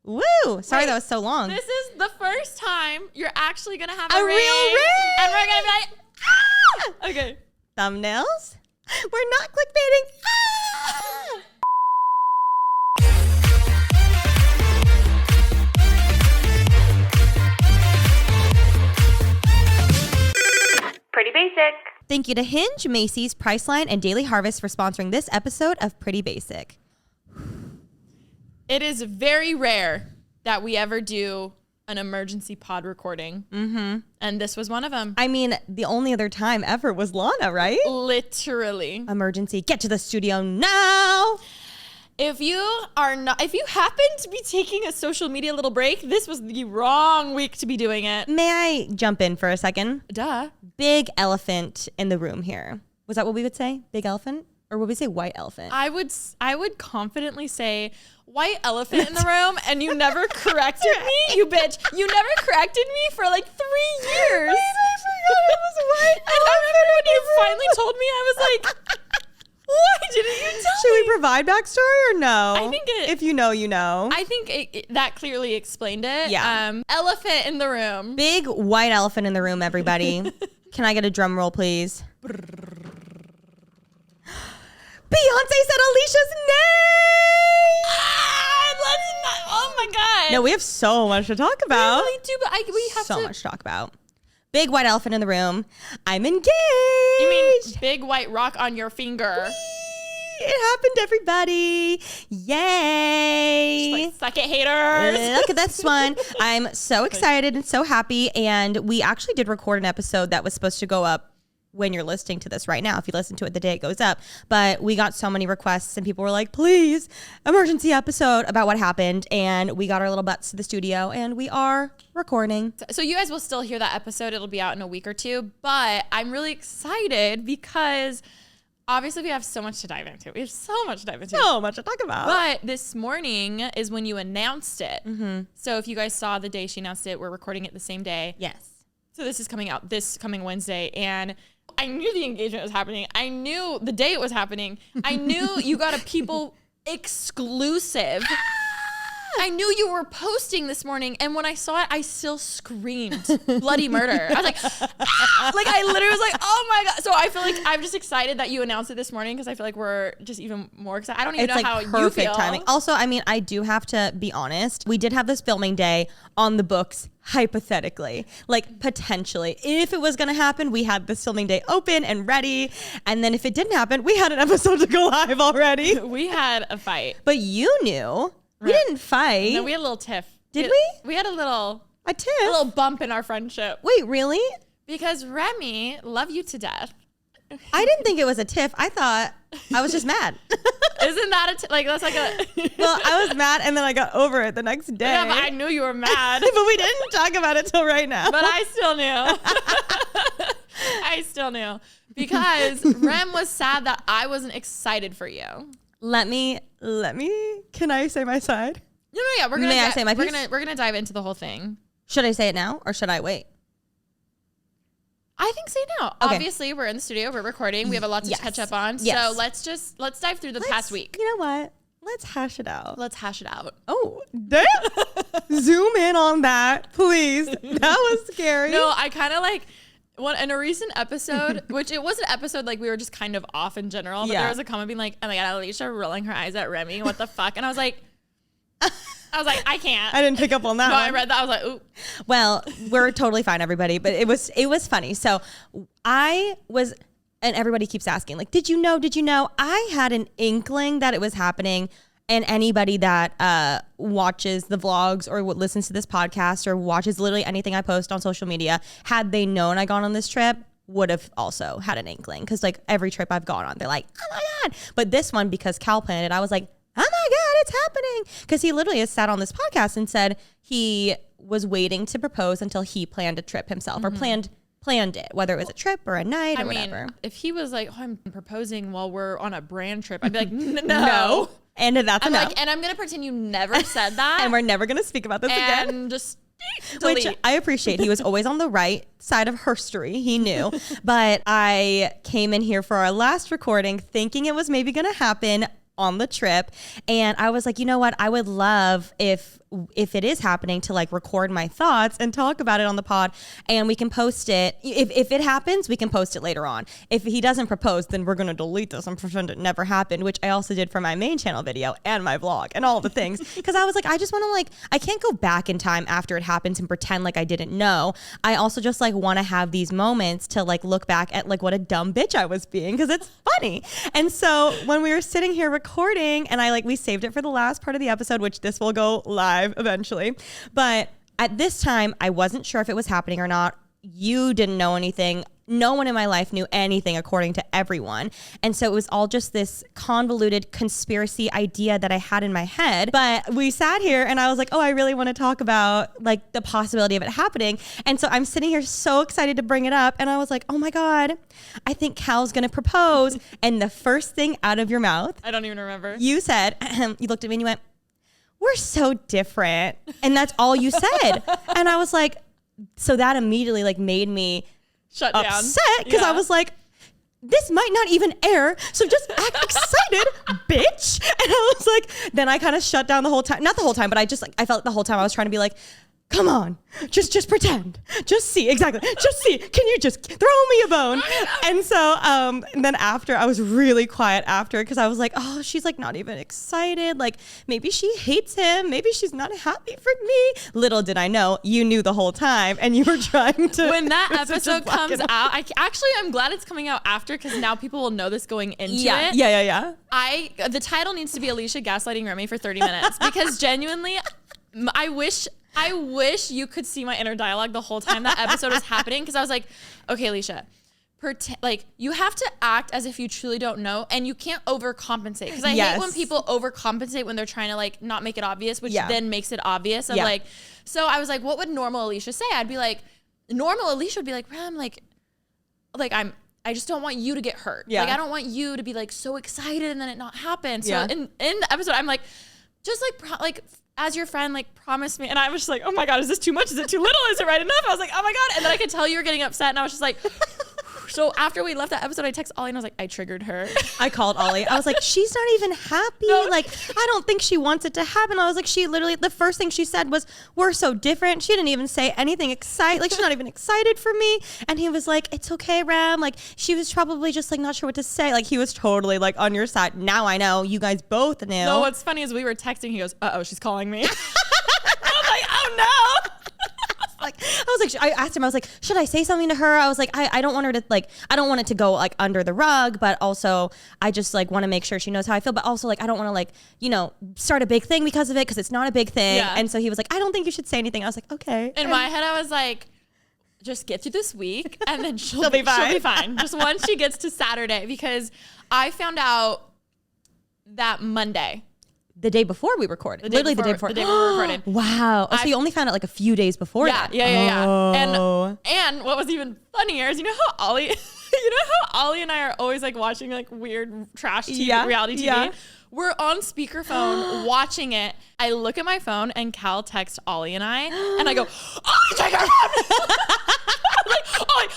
Woo! Sorry that was so long. This is the first time you're actually going to have a real ring. And we're going to be like, ah! Okay. Thumbnails? We're not clickbaiting. Ah! Pretty basic. Thank you to Hinge, Macy's, Priceline, and Daily Harvest for sponsoring this episode of Pretty Basic. It is very rare that we ever do an emergency pod recording. Mm-hmm. And this was one of them. I mean, the only other time ever was Lana, right? Literally. Emergency. Get to the studio now. If you happen to be taking a social media little break, this was the wrong week to be doing it. May I jump in for a second? Duh. Big elephant in the room here. Was that what we would say? Big elephant? Or would we say white elephant? I would confidently say white elephant in the room, and you never corrected me, you bitch. You never corrected me for like 3 years. Wait, I forgot it was white And I remember when you finally told me, I was like, why didn't you tell me? Should we provide backstory or no? I think if you know, you know. I think that clearly explained it. Yeah. Elephant in the room. Big white elephant in the room, everybody. Can I get a drum roll, please? Beyonce said Alicia's name! Let's not, oh my God. No, we have so much to talk about. We really do, but we have so to. much to talk about. Big white elephant in the room. I'm engaged. You mean big white rock on your finger? Whee! It happened, everybody. Yay. Just like, suck it, haters. Look at this one. I'm so excited and so happy. And we actually did record an episode that was supposed to go up when you're listening to this right now. If you listen to it the day it goes up. But we got so many requests and people were like, please, emergency episode about what happened. And we got our little butts to the studio and we are recording. So you guys will still hear that episode. It'll be out in a week or two. But I'm really excited because obviously we have so much to dive into. We have so much to dive into. So much to talk about. But this morning is when you announced it. Mm-hmm. So if you guys saw the day she announced it, we're recording it the same day. Yes. So this is coming out this coming Wednesday. And I knew the engagement was happening. I knew the day it was happening. I knew you got a People exclusive. I knew you were posting this morning, and when I saw it, I still screamed bloody murder. I was like, ah! Like I literally was like, oh my God. So I feel like I'm just excited that you announced it this morning because I feel like we're just even more excited. I don't even know how you feel. It's like perfect timing. Also, I mean, I do have to be honest. We did have this filming day on the books, hypothetically, like potentially. If it was going to happen, we had this filming day open and ready. And then if it didn't happen, we had an episode to go live already. We had a fight. But you knew. We didn't fight. No, we had a little tiff. Did we? We had a little tiff? A little bump in our friendship. Wait, really? Because Remi, love you to death. I didn't think it was a tiff. I thought I was just mad. Isn't that that's like a... Well, I was mad and then I got over it the next day. Yeah, but I knew you were mad. But we didn't talk about it till right now. But I still knew. I still knew. Because Rem was sad that I wasn't excited for you. Let me, can I say my side? No, yeah. May I say my piece? We're gonna dive into the whole thing. Should I say it now or should I wait? I think say now. Okay. Obviously, we're in the studio, we're recording. We have a lot to catch up on. Yes. So let's dive through the past week. You know what? Let's hash it out. Let's hash it out. Oh, damn. Zoom in on that, please. That was scary. No, I kind of like... in a recent episode, which it was an episode like we were just kind of off in general, but there was a comment being like, oh my God, Alisha rolling her eyes at Remi, what the fuck? And I was like, I can't. I didn't pick up on that. No, one. I read that. I was like, ooh. Well, we're totally fine, everybody. But it was funny. So and everybody keeps asking, like, did you know? I had an inkling that it was happening. And anybody that watches the vlogs or listens to this podcast or watches literally anything I post on social media, had they known I gone on this trip, would have also had an inkling. Because like every trip I've gone on, they're like, oh my God. But this one, because Cal planned it, I was like, oh my God, it's happening. Because he literally has sat on this podcast and said he was waiting to propose until he planned a trip himself or planned it, whether it was a trip or a night or whatever. If he was like, oh, I'm proposing while we're on a brand trip, I'd be like, no. And that's enough. Like, and I'm going to pretend you never said that. And we're never going to speak about this again. And just delete. Which I appreciate. He was always on the right side of history. He knew. But I came in here for our last recording thinking it was maybe going to happen on the trip. And I was like, you know what? I would love if if it is happening, to like record my thoughts and talk about it on the pod, and we can post it. If it happens, we can post it later on. If he doesn't propose, then we're going to delete this and pretend it never happened, which I also did for my main channel video and my vlog and all the things. Because I was like, I just want to like, I can't go back in time after it happens and pretend like I didn't know. I also just like want to have these moments to like look back at like what a dumb bitch I was being, because it's funny. And so when we were sitting here recording, and we saved it for the last part of the episode, which this will go live eventually. But at this time, I wasn't sure if it was happening or not. You didn't know anything. No one in my life knew anything, according to everyone. And so it was all just this convoluted conspiracy idea that I had in my head. But we sat here and I was like, oh, I really want to talk about like the possibility of it happening. And so I'm sitting here so excited to bring it up. And I was like, oh my God, I think Cal's going to propose. And the first thing out of your mouth, I don't even remember. You said, you looked at me and you went, we're so different. And that's all you said. And I was like, so that immediately like made me shut down, upset, because I was like, this might not even air, so just act excited, bitch. And I was like, then I kind of shut down the whole time. Not the whole time, but I felt like the whole time I was trying to be like, come on, just pretend, just see, exactly, just see, can you just throw me a bone? And so and then after, I was really quiet after, because I was like, oh, she's like not even excited, like maybe she hates him, maybe she's not happy for me. Little did I know, you knew the whole time, and you were trying to. When that episode comes out, I'm glad it's coming out after, because now people will know this going into it. Yeah. The title needs to be Alisha gaslighting Remi for 30 minutes, because genuinely, I wish you could see my inner dialogue the whole time that episode was happening, because I was like, okay, Alisha, pretend like you have to act as if you truly don't know, and you can't overcompensate, because I hate when people overcompensate when they're trying to like not make it obvious, which then makes it obvious. I'm like, so I was like, what would normal Alisha say? I'd be like, normal Alisha would be like, Ram, I just don't want you to get hurt. Like, I don't want you to be like so excited and then it not happen. So in the episode, I'm like, just like as your friend, like, promise me. And I was just like, oh my God, is this too much? Is it too little? Is it right enough? I was like, oh my God. And then I could tell you were getting upset. And I was just like, so after we left that episode, I texted Ollie and I was like, I triggered her. I called Ollie. I was like, she's not even happy. No. Like, I don't think she wants it to happen. I was like, she literally, the first thing she said was, we're so different. She didn't even say anything exciting. Like, she's not even excited for me. And he was like, it's okay, Ram. Like, she was probably just like, not sure what to say. Like, he was totally like on your side. Now I know. You guys both knew. No, what's funny is we were texting. He goes, uh-oh, she's calling me. I was like, oh no. I asked him, I was like, should I say something to her? I was like, I don't want her to like, I don't want it to go like under the rug, but also I just like want to make sure she knows how I feel. But also like, I don't want to like, start a big thing because of it, because it's not a big thing. Yeah. And so he was like, I don't think you should say anything. I was like, okay. In my head, I was like, just get through this week and then she'll be fine. She'll be fine. Just once she gets to Saturday, because I found out that Monday. The day before we recorded. The day before we recorded. Wow. Oh, so you only found out like a few days before that. Yeah. And what was even funnier is, you know how Ollie and I are always like watching like weird trash TV, reality TV? Yeah. We're on speakerphone watching it. I look at my phone and Cal texts Ollie and I, and I go, Ollie, check your phone. I'm like, Ollie,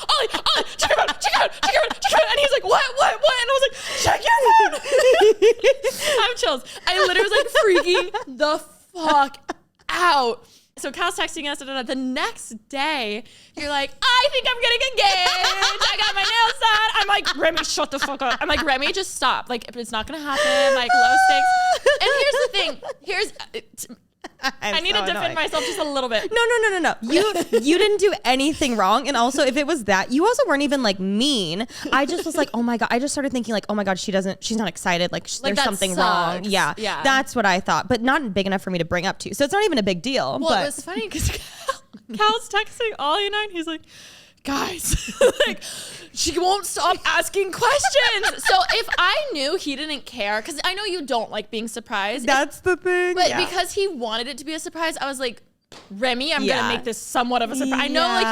check your phone. And he's like, what? And I was like, check your phone. I have chills. I literally was like freaking the fuck out. So Cal's texting us, the next day, you're like, I think I'm getting engaged. I got my nails done. I'm like, Remi, shut the fuck up. I'm like, Remi, just stop. Like, it's not going to happen. Like, low stakes. And here's the thing. I need to defend myself just a little bit. No. You didn't do anything wrong. And also, if it was that, you also weren't even like mean. I just was like, oh my God. I just started thinking like, oh my God, she's not excited. Like there's something wrong. Yeah. That's what I thought, but not big enough for me to bring up to you. So it's not even a big deal. Well, it was funny because Cal's texting Ollie and I, and he's like, guys, like, she won't stop asking questions. So if I knew he didn't care, because I know you don't like being surprised. That's the thing. But because he wanted it to be a surprise, I was like, Remi, I'm gonna make this somewhat of a surprise. I know, like,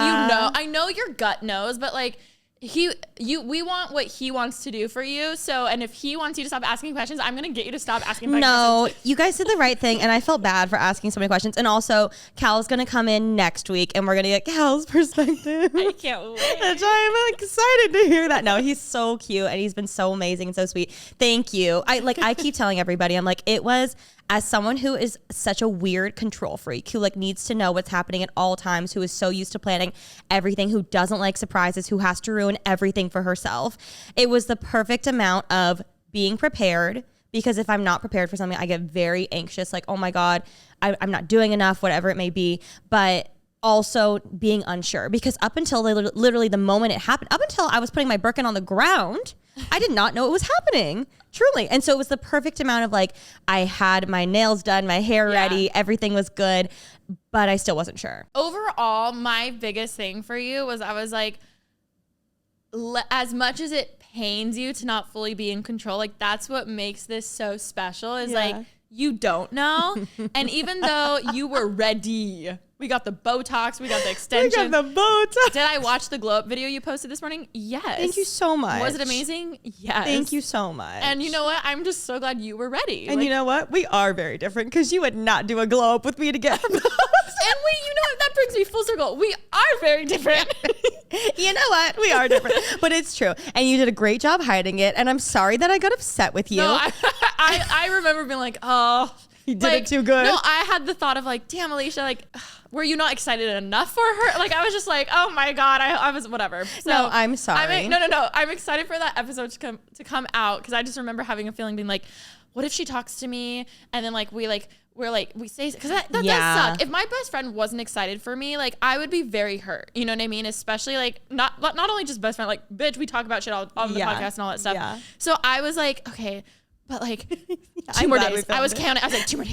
I know your gut knows, but like, we want what he wants to do for you. So, and if he wants you to stop asking questions, I'm gonna get you to stop asking questions. No, you guys did the right thing, and I felt bad for asking so many questions. And also, Cal's gonna come in next week, and we're gonna get Cal's perspective. I can't wait. Which I'm excited to hear that. No, he's so cute, and he's been so amazing and so sweet. Thank you. I keep telling everybody, I'm like, it was as someone who is such a weird control freak, who like needs to know what's happening at all times, who is so used to planning everything, who doesn't like surprises, who has to ruin everything for herself, it was the perfect amount of being prepared. Because if I'm not prepared for something, I get very anxious, like, oh my God, I'm not doing enough, whatever it may be. But also being unsure, because up until literally the moment it happened, up until I was putting my Birkin on the ground, I did not know it was happening, truly. And so it was the perfect amount of like, I had my nails done, my hair ready, everything was good, but I still wasn't sure. Overall, my biggest thing for you was I was like, as much as it pains you to not fully be in control, like that's what makes this so special is like, you don't know. And even though you were ready, we got the Botox, we got the extension. We got the Botox. Did I watch the glow up video you posted this morning? Yes. Thank you so much. Was it amazing? Yes. Thank you so much. And you know what? I'm just so glad you were ready. And you know what? We are very different, because you would not do a glow up with me to get her Botox. And you know what? That brings me full circle. We are very different. You know what? We are different, but it's true. And you did a great job hiding it. And I'm sorry that I got upset with you. No, I remember being like, oh, you did it too good. No, I had the thought of like, damn, Alisha, like, were you not excited enough for her? Like, I was just like, oh my God, I was whatever. So no, I'm sorry. No. I'm excited for that episode to come out, because I just remember having a feeling being like, what if she talks to me and then like we say, because that does suck. If my best friend wasn't excited for me, like I would be very hurt. You know what I mean? Especially like not only just best friend, like bitch, we talk about shit on the podcast and all that stuff. Yeah. So I was like, okay, but like 2 more days. I was counting. I was like 2 more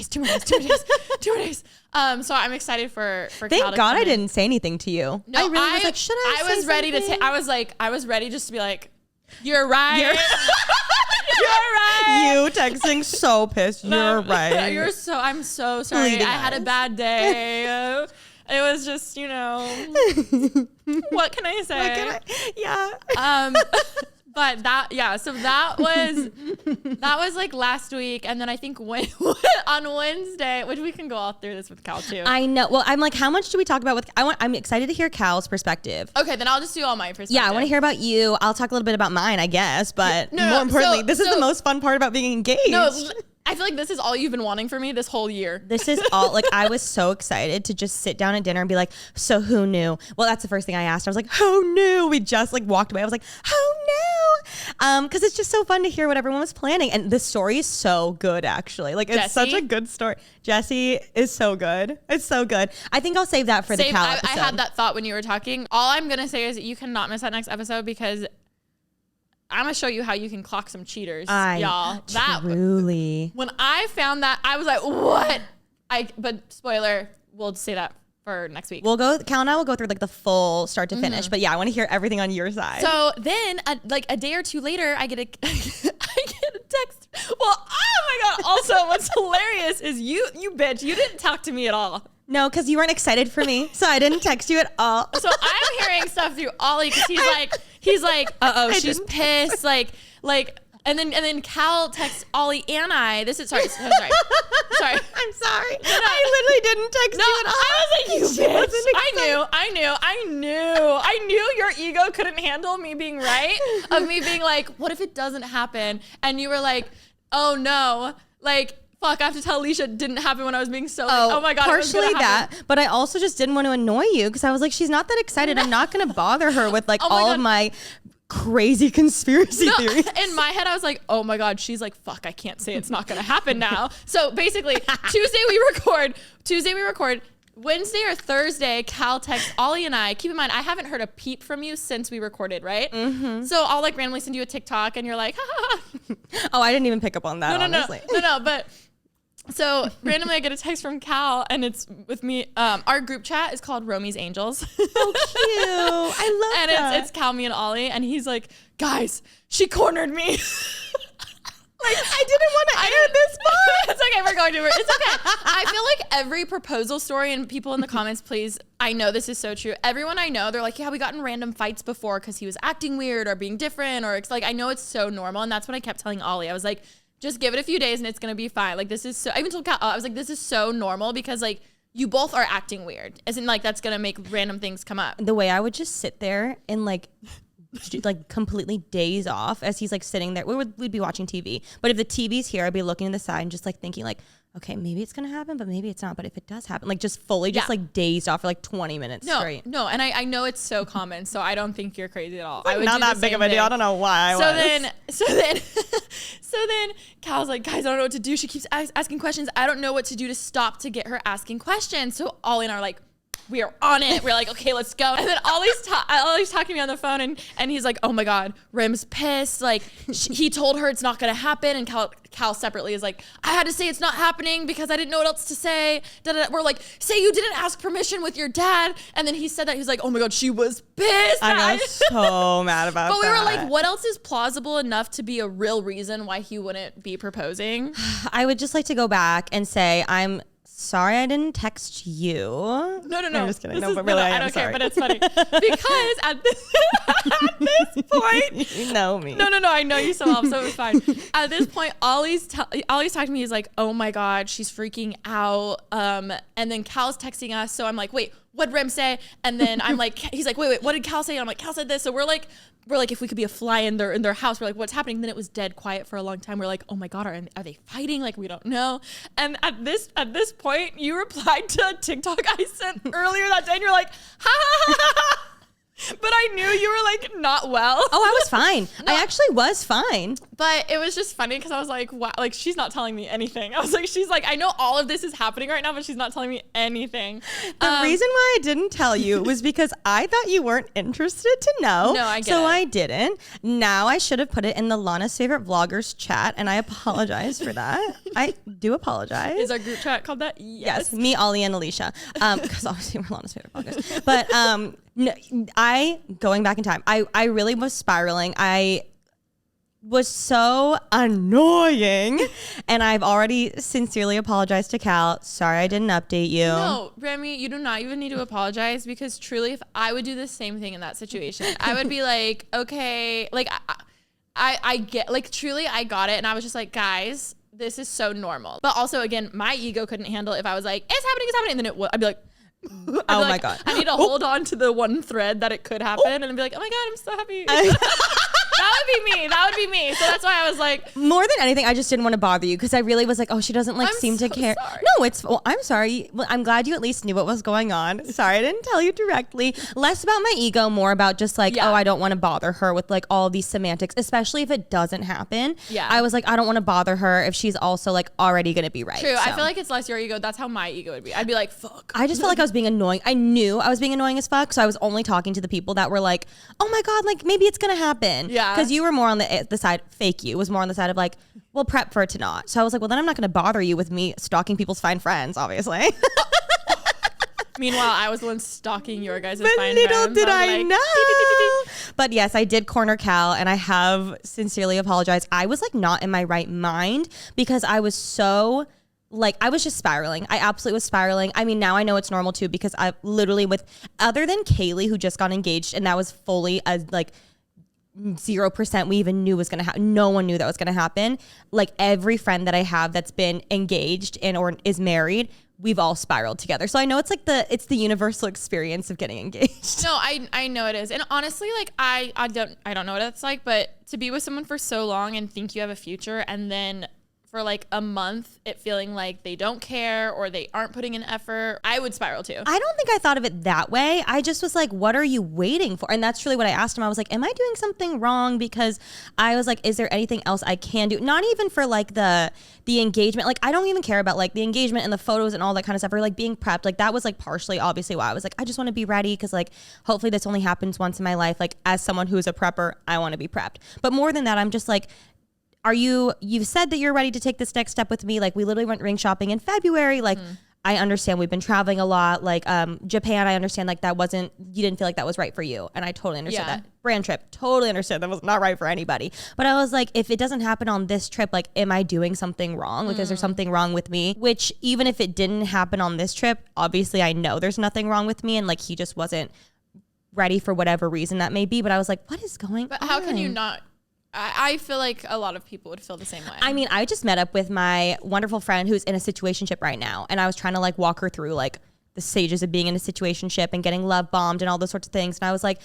days. So I'm excited for Thank God I didn't say anything to you. No, I really was like, should I? I was ready something? I was ready just to be like, you're right. You're right. You texting so pissed. You're right. I'm so sorry. Leading I had a bad day. It was just, what can I say? But so that was like last week. And then I think on Wednesday, which we can go all through this with Cal too. I know. Well, I'm like, how much do we talk about I'm excited to hear Cal's perspective. Okay, then I'll just do all my perspective. Yeah, I want to hear about you. I'll talk a little bit about mine, I guess. But more importantly, this is the most fun part about being engaged. No, I feel like this is all you've been wanting for me this whole year. This is all, like, I was so excited to just sit down at dinner and be like, so who knew? Well, that's the first thing I asked. I was like, who knew? We just like walked away. I was like, who knew? Because it's just so fun to hear what everyone was planning. And the story is so good, actually. Like, it's such a good story. Jessie is so good. It's so good. I think I'll save that for the Cal episode. I had that thought when you were talking. All I'm going to say is that you cannot miss that next episode, because I'm going to show you how you can clock some cheaters, y'all. Truly. When I found that, I was like, what? But spoiler, we'll say that for next week. Cal and I will go through like the full start to finish. But yeah, I want to hear everything on your side. So then a day or two later, I get a text. Well, oh my God. Also, what's hilarious is you bitch, you didn't talk to me at all. No, because you weren't excited for me, so I didn't text you at all. So I'm hearing stuff through Ollie, because he's like, uh-oh, she's pissed, like, and then Cal texts Ollie and I. Sorry. I'm sorry. I'm sorry. No. I literally didn't text you at all. I was like, you bitch. I knew your ego couldn't handle me being right, of me being like, what if it doesn't happen? And you were like, oh no, like, fuck, I have to tell Alisha it didn't happen when I was being so oh my God. Partially that, but I also just didn't want to annoy you, because I was like, she's not that excited. I'm not going to bother her with like all of my crazy conspiracy theories. In my head, I was like, oh my God, she's like, fuck, I can't say it's not going to happen now. So basically, Tuesday we record. Wednesday or Thursday, Cal texts Ollie and I. Keep in mind, I haven't heard a peep from you since we recorded, right? Mm-hmm. So I'll like randomly send you a TikTok and you're like, ha ha ha. Oh, I didn't even pick up on that, honestly. No, but so randomly I get a text from Cal, and it's with me. Our group chat is called Remi's Angels. So cute. I love that. And it's Cal, me, and Ollie, and he's like, guys, she cornered me. Like, I didn't want to air this part. It's okay, we're going to. It's okay. I feel like every proposal story, and people in the comments, please, I know this is so true. Everyone I know, they're like, yeah, we got in random fights before because he was acting weird or being different, or it's like, I know it's so normal. And that's what I kept telling Ollie. I was like, just give it a few days and it's going to be fine. Like, this is so, I even told Cal, I was like, this is so normal, because like, you both are acting weird. Isn't like, that's going to make random things come up. The way I would just sit there and like completely daze off as he's like sitting there. We'd be watching TV, but if the TV's here, I'd be looking to the side and just like thinking like, okay, maybe it's going to happen, but maybe it's not. But if it does happen, like just fully just like dazed off for like 20 minutes straight. No. And I know it's so common, so I don't think you're crazy at all. Like, I would not do that big of a deal. I don't know why I was. So then Cal's like, guys, I don't know what to do. She keeps asking questions. I don't know what to do to stop to get her asking questions. So Ollie and I are like, we are on it. We're like, okay, let's go. And then Ollie's talking to me on the phone, and he's like, oh my God, Rem's pissed. Like, he told her it's not going to happen. And Cal separately is like, I had to say it's not happening because I didn't know what else to say. We're like, say you didn't ask permission with your dad. And then he said that. He's like, oh my God, she was pissed. I know, so mad about that. But we were like, what else is plausible enough to be a real reason why he wouldn't be proposing? I would just like to go back and say, I'm sorry I didn't text you. No. I'm just kidding. No, but really, I don't care, but it's funny. Because at this point... You know me. No, I know you so well, so it was fine. At this point, Ollie's talking to me. He's like, oh my God, she's freaking out. And then Cal's texting us. So I'm like, wait, what'd Rem say? And then I'm like, he's like, wait, what did Cal say? And I'm like, Cal said this. So we're like, if we could be a fly in their house, we're like, what's happening? And then it was dead quiet for a long time. We're like, oh my God, are they fighting? Like, we don't know. And at this point, you replied to a TikTok I sent earlier that day, and you're like, ha ha ha ha ha. But I knew you were like not well. Oh, I was fine. No. I actually was fine. But it was just funny because I was like, wow, like she's not telling me anything. I was like, she's like, I know all of this is happening right now, but she's not telling me anything. The reason why I didn't tell you was because I thought you weren't interested to know. No, I get it. So I didn't. Now I should have put it in the Lana's Favorite Vloggers chat, and I apologize for that. I do apologize. Is our group chat called that? Yes. Me, Ollie, and Alisha. Because obviously we're Lana's Favorite Vloggers. But no, going back in time, I really was spiraling. I was so annoying, and I've already sincerely apologized to Cal. Sorry I didn't update you. No, Remi, you do not even need to apologize, because truly, if I would do the same thing in that situation, I would be like, okay, like I get, like, truly I got it, and I was just like, guys, this is so normal. But also, again, my ego couldn't handle it if I was like, it's happening, and then I'd be like, oh my God. I need to hold on to the one thread that it could happen and then be like, oh my God, I'm so happy. That would be me. So that's why I was like, more than anything, I just didn't want to bother you because I really was like, oh, she doesn't like seem to care. Sorry. No, I'm sorry. Well, I'm glad you at least knew what was going on. Sorry I didn't tell you directly. Less about my ego, more about just like, oh, I don't want to bother her with like all these semantics, especially if it doesn't happen. Yeah. I was like, I don't want to bother her if she's also like already going to be right. True. So. I feel like it's less your ego. That's how my ego would be. I'd be like, fuck. I just felt like I was being annoying. I knew I was being annoying as fuck. So I was only talking to the people that were like, oh my God, like maybe it's going to happen. Yeah. Because you were more on the side, fake you was more on the side of like, well, prep for it to not. So I was like, well, then I'm not going to bother you with me stalking people's fine friends, obviously. Meanwhile, I was the one stalking your guys' but fine little friends. did I like, know. But yes, I did corner Cal, and I have sincerely apologized. I was like not in my right mind because I was so like, I was just spiraling. I absolutely was spiraling. I mean, now I know it's normal too, because I literally other than Kaylee, who just got engaged, and that was fully as like 0% we even knew was going to happen. No one knew that was going to happen. Like every friend that I have that's been engaged and or is married, we've all spiraled together. So I know it's like it's the universal experience of getting engaged. No, I know it is. And honestly, like I don't know what it's like, but to be with someone for so long and think you have a future, and then for like a month it feeling like they don't care or they aren't putting in effort, I would spiral too. I don't think I thought of it that way. I just was like, what are you waiting for? And that's really what I asked him. I was like, am I doing something wrong? Because I was like, is there anything else I can do? Not even for like the engagement. Like I don't even care about like the engagement and the photos and all that kind of stuff, or like being prepped. Like that was like partially obviously why I was like, I just want to be ready, because like hopefully this only happens once in my life. Like as someone who's a prepper, I want to be prepped. But more than that, I'm just like, you've said that you're ready to take this next step with me. Like we literally went ring shopping in February. Like I understand we've been traveling a lot. Like Japan, I understand like you didn't feel like that was right for you. And I totally understand that. Brand trip, totally understood that was not right for anybody. But I was like, if it doesn't happen on this trip, like am I doing something wrong? Like is there something wrong with me? Which even if it didn't happen on this trip, obviously I know there's nothing wrong with me, and like he just wasn't ready for whatever reason that may be. But I was like, what is going on? But how can you not? I feel like a lot of people would feel the same way. I mean, I just met up with my wonderful friend who's in a situationship right now, and I was trying to like walk her through like the stages of being in a situationship and getting love bombed and all those sorts of things. And I was like,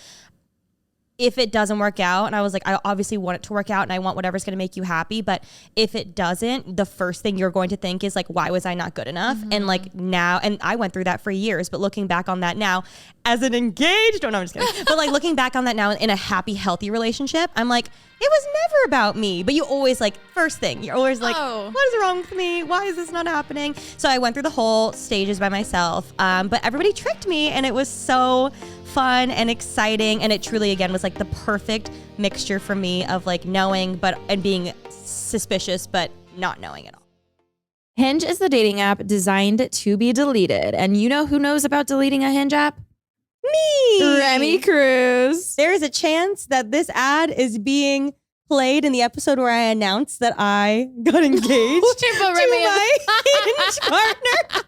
if it doesn't work out, and I was like, I obviously want it to work out and I want whatever's going to make you happy. But if it doesn't, the first thing you're going to think is like, why was I not good enough? And like now, and I went through that for years, but looking back on that now as an engaged, oh no, I'm just kidding. But like looking back on that now in a happy, healthy relationship, I'm like, it was never about me. But you always like, first thing, you're always like, what is wrong with me? Why is this not happening? So I went through the whole stages by myself. But everybody tricked me and it was so fun and exciting. And it truly, again, was like the perfect mixture for me of like knowing, and being suspicious, but not knowing at all. Hinge is the dating app designed to be deleted. And you know who knows about deleting a Hinge app? Me! Remi Cruz. There is a chance that this ad is being played in the episode where I announced that I got engaged to my Hinge partner.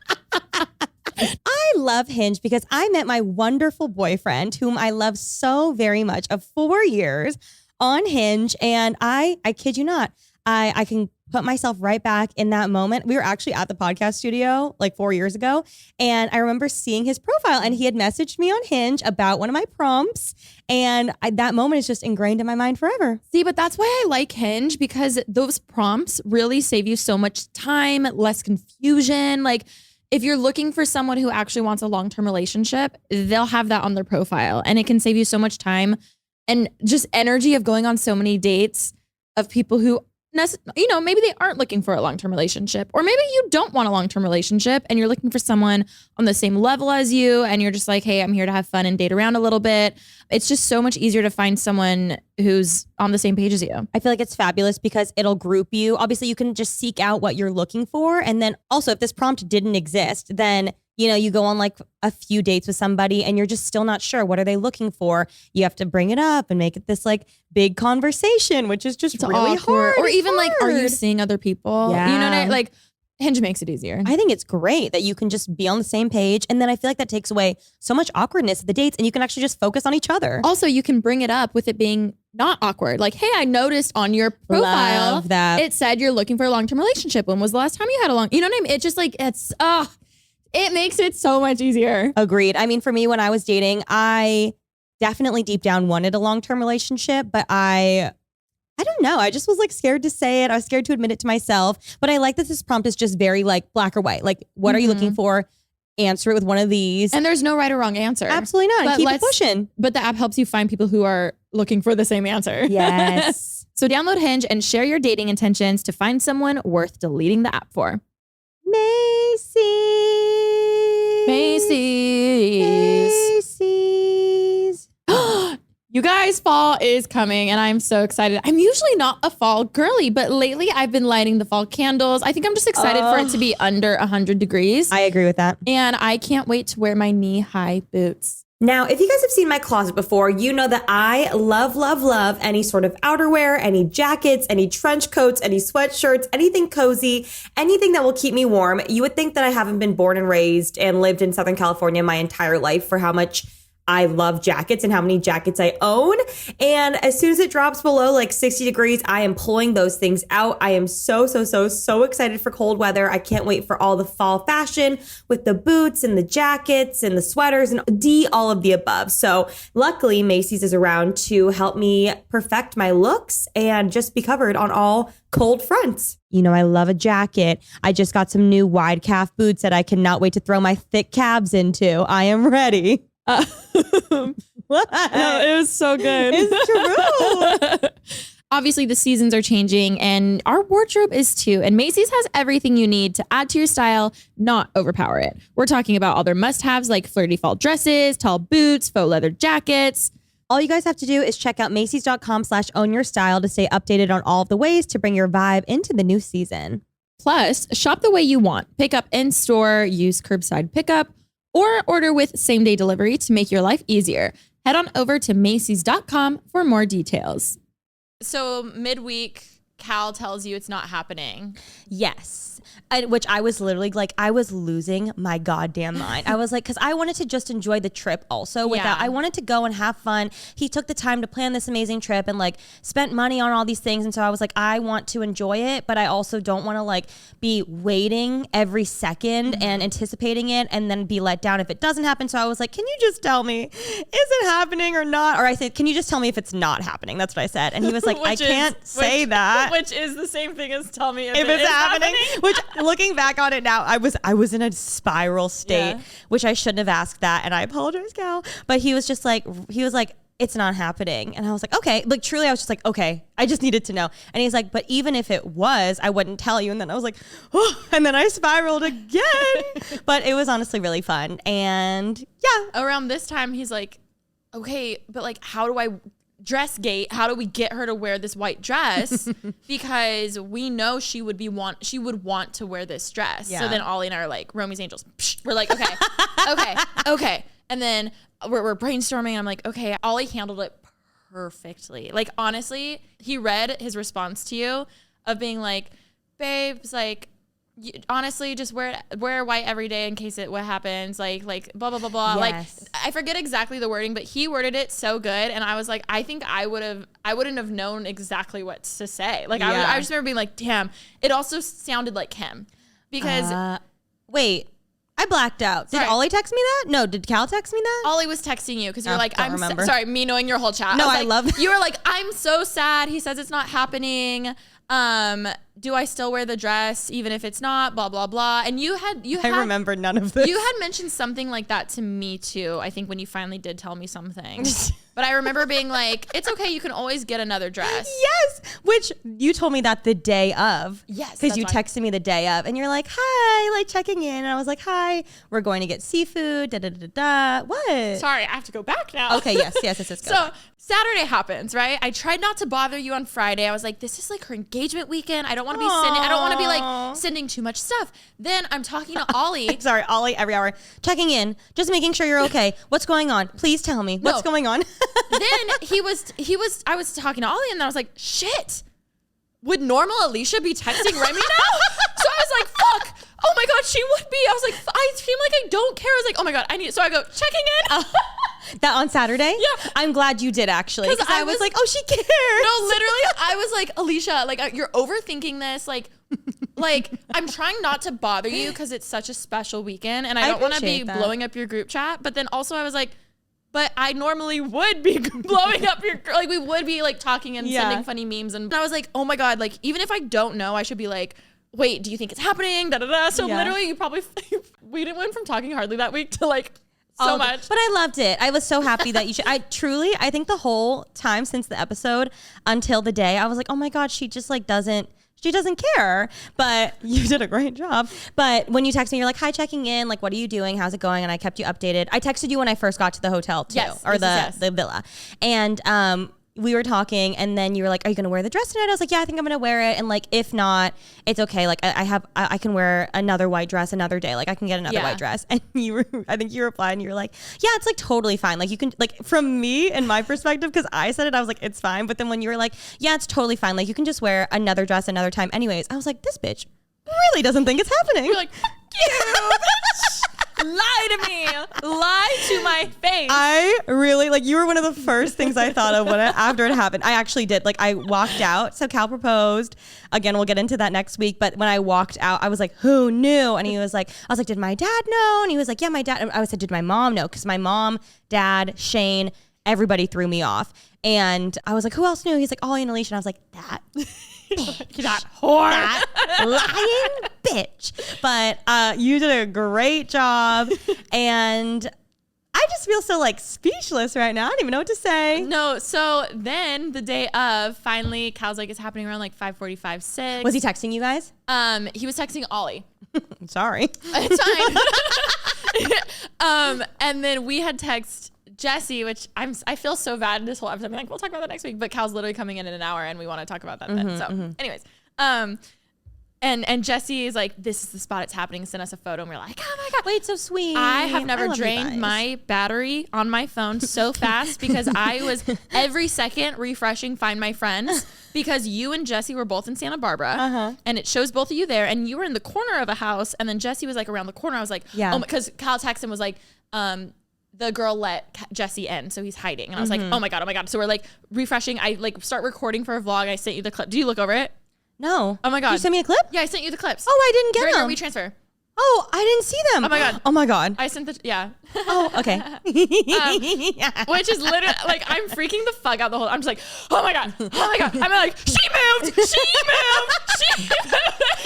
I love Hinge because I met my wonderful boyfriend, whom I love so very much, of 4 years on Hinge. And I kid you not, I can put myself right back in that moment. We were actually at the podcast studio like 4 years ago. And I remember seeing his profile and he had messaged me on Hinge about one of my prompts. And that moment is just ingrained in my mind forever. See, but that's why I like Hinge, because those prompts really save you so much time, less confusion. Like if you're looking for someone who actually wants a long-term relationship, they'll have that on their profile and it can save you so much time and just energy of going on so many dates of people who, you know, maybe they aren't looking for a long-term relationship, or maybe you don't want a long-term relationship and you're looking for someone on the same level as you. And you're just like, hey, I'm here to have fun and date around a little bit. It's just so much easier to find someone who's on the same page as you. I feel like it's fabulous because it'll group you. Obviously, you can just seek out what you're looking for. And then also if this prompt didn't exist, then you know, you go on like a few dates with somebody and you're just still not sure. What are they looking for? You have to bring it up and make it this like big conversation, which is just really hard. Or even like, are you seeing other people? Yeah. You know what I like? Hinge makes it easier. I think it's great that you can just be on the same page. And then I feel like that takes away so much awkwardness at the dates and you can actually just focus on each other. Also, you can bring it up with it being not awkward. Like, hey, I noticed on your profile Love that. it said you're looking for a long-term relationship. When was the last time you had a you know what I mean? It just like, it makes it so much easier. Agreed. I mean, for me, when I was dating, I definitely deep down wanted a long-term relationship, but I don't know. I just was like scared to say it. I was scared to admit it to myself. But I like that this prompt is just very like black or white. Like, what are you looking for? Answer it with one of these. And there's no right or wrong answer. Absolutely not. And keep it pushing. But the app helps you find people who are looking for the same answer. Yes. So download Hinge and share your dating intentions to find someone worth deleting the app for. Macy's. You guys, fall is coming and I'm so excited. I'm usually not a fall girly, but lately I've been lighting the fall candles. I think I'm just excited for it to be under 100 degrees. I agree with that. And I can't wait to wear my knee-high boots. Now, if you guys have seen my closet before, you know that I love, love, love any sort of outerwear, any jackets, any trench coats, any sweatshirts, anything cozy, anything that will keep me warm. You would think that I haven't been born and raised and lived in Southern California my entire life for how much I love jackets and how many jackets I own. And as soon as it drops below like 60 degrees, I am pulling those things out. I am so excited for cold weather. I can't wait for all the fall fashion with the boots and the jackets and the sweaters and all of the above. So luckily Macy's is around to help me perfect my looks and just be covered on all cold fronts. You know, I love a jacket. I just got some new wide calf boots that I cannot wait to throw my thick calves into. I am ready. What? No, it was so good. It's true. Obviously, the seasons are changing and our wardrobe is too. And Macy's has everything you need to add to your style, not overpower it. We're talking about all their must-haves like flirty fall dresses, tall boots, faux leather jackets. All you guys have to do is check out Macys.com/ownyourstyle to stay updated on all of the ways to bring your vibe into the new season. Plus, shop the way you want. Pick up in store, use curbside pickup, or order with same-day delivery to make your life easier. Head on over to Macys.com for more details. So midweek, Cal tells you it's not happening. Yes. Which I was literally like, I was losing my goddamn mind. I was like, because I wanted to just enjoy the trip also I wanted to go and have fun. He took the time to plan this amazing trip and like spent money on all these things. And so I was like, I want to enjoy it, but I also don't want to like be waiting every second and anticipating it and then be let down if it doesn't happen. So I was like, can you just tell me, is it happening or not? Or I said, can you just tell me if it's not happening? That's what I said. And he was like, I can't say that. Which is the same thing as tell me if it's happening. Which looking back on it now, I was in a spiral state, which I shouldn't have asked that. And I apologize, Cal. But he was like, it's not happening. And I was like, okay. Like truly, I was just like, okay, I just needed to know. And he's like, but even if it was, I wouldn't tell you. And then I was like, oh, and then I spiraled again. But it was honestly really fun. And yeah. Around this time, he's like, okay, but like, how do I dress gate? How do we get her to wear this white dress? Because we know she would want to wear this dress. Yeah. So then Ollie and I are like, Romy's Angels. Psh, we're like, okay. And then we're brainstorming. And I'm like, okay, Ollie handled it perfectly. Like, honestly, he read his response to you of being like, babes, like, honestly, just wear white every day in case what happens, like blah blah blah blah. Yes. Like I forget exactly the wording, but he worded it so good, and I was like, I think I wouldn't have known exactly what to say. Like I just remember being like, damn. It also sounded like him because wait. I blacked out. Did Ollie text me that? No, did Cal text me that? Ollie was texting you because you're like, I'm sorry, me knowing your whole chat. No, I love that. You were like, I'm so sad. He says it's not happening. Do I still wear the dress even if it's not? Blah blah blah. And I remember none of this. You had mentioned something like that to me too. I think when you finally did tell me something. But I remember being like, it's okay. You can always get another dress. Yes. Which you told me that the day of. Yes. Because you texted me the day of and you're like, hi, like checking in. And I was like, hi, we're going to get seafood. Da da da da. What? Sorry, I have to go back now. Okay. Yes. Go. So Saturday happens, right? I tried not to bother you on Friday. I was like, this is like her engagement weekend. I don't want to be like sending too much stuff. Then I'm talking to Ollie. Sorry, Ollie, every hour. Checking in, just making sure you're okay. What's going on? Please tell me. What's going on? Then I was talking to Ollie and then I was like, shit, would normal Alisha be texting Remi now? So I was like, fuck. Oh my God, she would be. I was like, I seem like I don't care. I was like, oh my God, so I go, checking in. That on Saturday? Yeah. I'm glad you did actually. Because I was like, oh, she cares. No, literally, I was like, Alisha, like you're overthinking this. Like I'm trying not to bother you because it's such a special weekend and I don't want to be blowing up your group chat. But then also I was like, but I normally would be blowing up like we would be like talking and sending funny memes. And I was like, oh my God, like even if I don't know, I should be like, wait, do you think it's happening? Da da da. So literally we went from talking hardly that week to like so much. But I loved it. I was so happy that I think the whole time since the episode until the day, I was like, oh my God, she just like doesn't care. But you did a great job. But when you text me, you're like, hi, checking in. Like, what are you doing? How's it going? And I kept you updated. I texted you when I first got to the hotel too, the villa. And we were talking and then you were like, are you going to wear the dress tonight? I was like, yeah, I think I'm going to wear it. And like, if not, it's okay. Like I can wear another white dress another day. Like I can get another white dress. And I think you replied and you were like, yeah, it's like totally fine. Like you can, like from me and my perspective, cause I said it, I was like, it's fine. But then when you were like, yeah, it's totally fine. Like you can just wear another dress another time anyways. I was like, this bitch really doesn't think it's happening. You're like, you lie to me. Lie to my face. I really, like, you were one of the first things I thought of after it happened. I actually did. Like, I walked out. So Cal proposed. Again, we'll get into that next week. But when I walked out, I was like, who knew? And he was like, I was like, did my dad know? And he was like, yeah, my dad. And I said, did my mom know? Because my mom, dad, Shane, everybody threw me off. And I was like, who else knew? He's like, Ollie and Alisha. And I was like, that that whore. That lying bitch. But you did a great job. And I just feel so like speechless right now. I don't even know what to say. No. So then the day of, finally, Cal's like, it's happening around like 5:45, 6. Was he texting you guys? He was texting Ollie. Sorry. It's fine. And then we had text Jesse, which I feel so bad this whole episode. I'm like, we'll talk about that next week. But Cal's literally coming in an hour and we want to talk about that then. So anyways, And Jesse is like, this is the spot it's happening. Send us a photo. And we're like, oh my God. Wait, so sweet. I have never love you drained guys. my battery on my phone so fast because I was every second refreshing Find My Friends because you and Jesse were both in Santa Barbara and it shows both of you there and you were in the corner of a house and then Jesse was like around the corner. I was like, yeah. Oh, because Kyle texted and was like, the girl let Jesse in, so he's hiding. And I was like, oh my God. So we're like refreshing. I like start recording for a vlog. I sent you the clip. Did you look over it? No. Oh my God. Did you send me a clip? Yeah, I sent you the clips. Oh, I didn't get During them. our WeTransfer. Oh, I didn't see them. Oh my God. Oh my God. I sent the, yeah. Oh, okay. Which is literally like, I'm freaking the fuck out the whole, I'm just like, oh my God. I'm like, she moved. I'm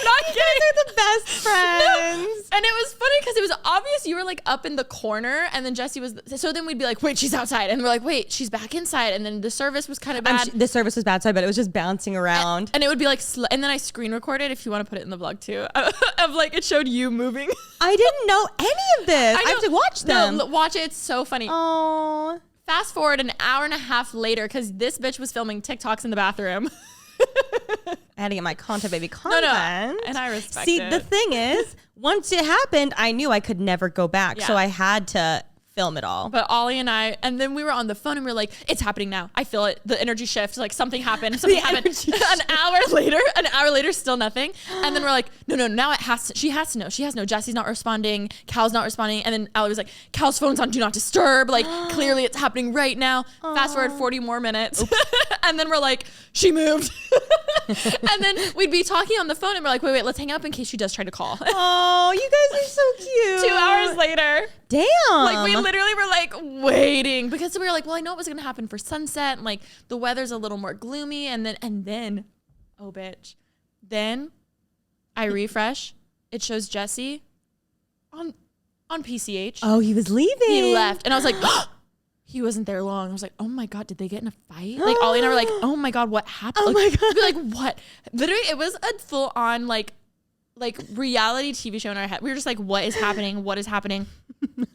not kidding. They're the best friends. No. And it was funny because it was obvious you were like up in the corner and then Jesse was, so then we'd be like, wait, she's outside. And we're like, wait, she's back inside. And then the service was kind of bad. The service was bad, so I bet it was just bouncing around. And it would be like, and then I screen recorded, if you want to put it in the vlog too, of like, it showed you moving. I didn't know any of this. I have to watch them. No, watch it. It's so funny. Oh. Fast forward an hour and a half later, because this bitch was filming TikToks in the bathroom. I had to get my content, baby content. No, and I respect See, it. the thing is, once it happened, I knew I could never go back. Yeah. So I had to film it all. But Ollie and I, and then we were on the phone and we were like, it's happening now. I feel it. The energy shift. Like something happened. An hour later, still nothing. And then we're like, no, now she has to know. Jesse's not responding. Cal's not responding. And then Ollie was like, Cal's phone's on do not disturb. Like clearly it's happening right now. Fast forward 40 more minutes. And then we're like, she moved. And then we'd be talking on the phone and we're like, wait, let's hang up in case she does try to call. Oh, you guys are so cute. 2 hours later. Damn. Like we literally were like waiting because we were like, well, I know it was going to happen for sunset and like the weather's a little more gloomy. And then, oh bitch. Then I refresh. It shows Jesse on PCH. Oh, he was leaving. He left. And I was like, he wasn't there long. I was like, oh my God, did they get in a fight? Like Ollie and I were like, oh my God, what happened? Oh my God. We'd be like, what? Literally, it was a full on like reality TV show in our head. We were just like, what is happening? What is happening?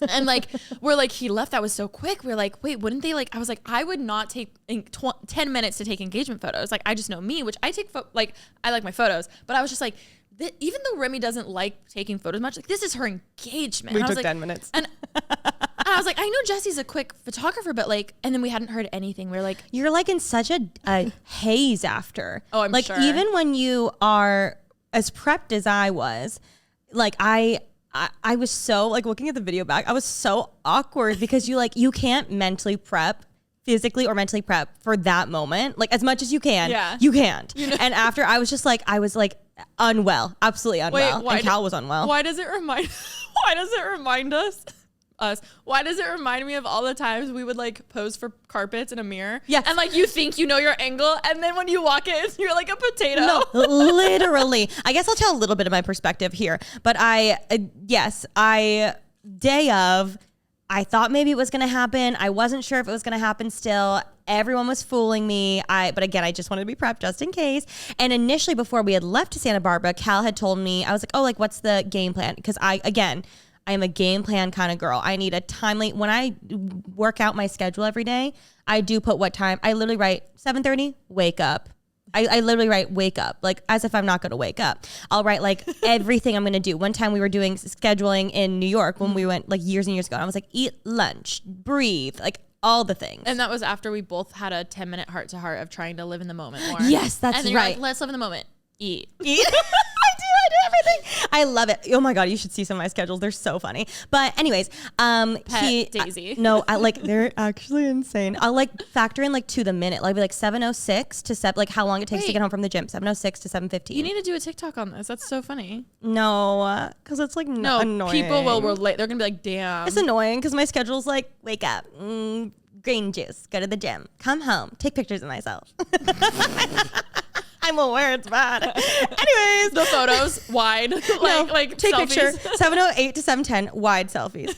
And like, we're like, he left. That was so quick. We're like, wait, wouldn't they like, I was like, I would not take 10 minutes to take engagement photos. Like, I just know me, which I take, I like my photos, but I was just like, even though Remi doesn't like taking photos much, like this is her engagement. We and I was took like, 10 minutes. And I was like, I know Jesse's a quick photographer, but like, and then we hadn't heard anything. We were like, you're like in such a haze after. Oh, I'm like, sure. even when you are as prepped as I was, like I was so like looking at the video back, I was so awkward because you can't mentally prep, physically or mentally prep for that moment. Like as much as you can, Yeah. you can't. And after I was unwell, absolutely unwell. Wait, and Cal was unwell. Why does it remind us? Why does it remind me of all the times we would like pose for carpets in a mirror? Yeah. And like you think you know your angle and then when you walk in, you're like a potato. No, literally. I guess I'll tell a little bit of my perspective here. But day of, I thought maybe it was going to happen. I wasn't sure if it was going to happen still. Everyone was fooling me. But again, I just wanted to be prepped just in case. And initially, before we had left to Santa Barbara, Cal had told me, I was like, oh, like, what's the game plan? Because I am a game plan kind of girl. I need a timely, when I work out my schedule every day, I do put what time. I literally write 7:30, wake up. I literally write wake up, like as if I'm not going to wake up. I'll write like everything I'm going to do. One time we were doing scheduling in New York when we went like years and years ago. And I was like, eat lunch, breathe, like all the things. And that was after we both had a 10-minute heart to heart of trying to live in the moment more. Yes, that's and then you're right. like, let's live in the moment. Eat. I do everything. I love it. Oh my God, you should see some of my schedules. They're so funny. But anyways, Daisy. They're actually insane. I'll like factor in like to the minute. Like be like 7:06 to like how long it takes to get home from the gym. 7:06 to 7:15. You need to do a TikTok on this. That's so funny. No, because it's like annoying. People will relate. They're gonna be like, damn. It's annoying because my schedule's like wake up, green juice, go to the gym, come home, take pictures of myself. I'm aware it's bad. Anyways, the photos wide, like take selfies. picture 7:08 to 7:10 wide selfies.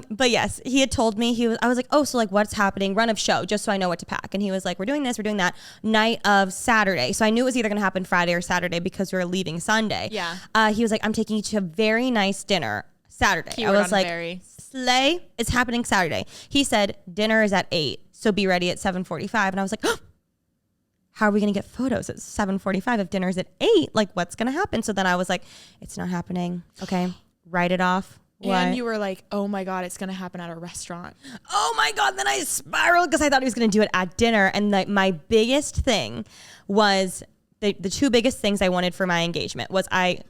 But yes, he had told me I was like, oh, so like what's happening? Run of show, just so I know what to pack. And he was like, we're doing this, we're doing that. Night of Saturday, so I knew it was either gonna happen Friday or Saturday because we were leaving Sunday. Yeah. He was like, I'm taking you to a very nice dinner Saturday. Keyword I was like, very. slay. It's happening Saturday. He said dinner is at 8, so be ready at 7:45. And I was like, oh, how are we going to get photos at 7:45 if dinner's at 8? Like, what's going to happen? So then I was like, it's not happening. Okay, write it off. What? And you were like, oh my God, it's going to happen at a restaurant. Oh my God. Then I spiraled because I thought he was going to do it at dinner. And my biggest thing was the two biggest things I wanted for my engagement was I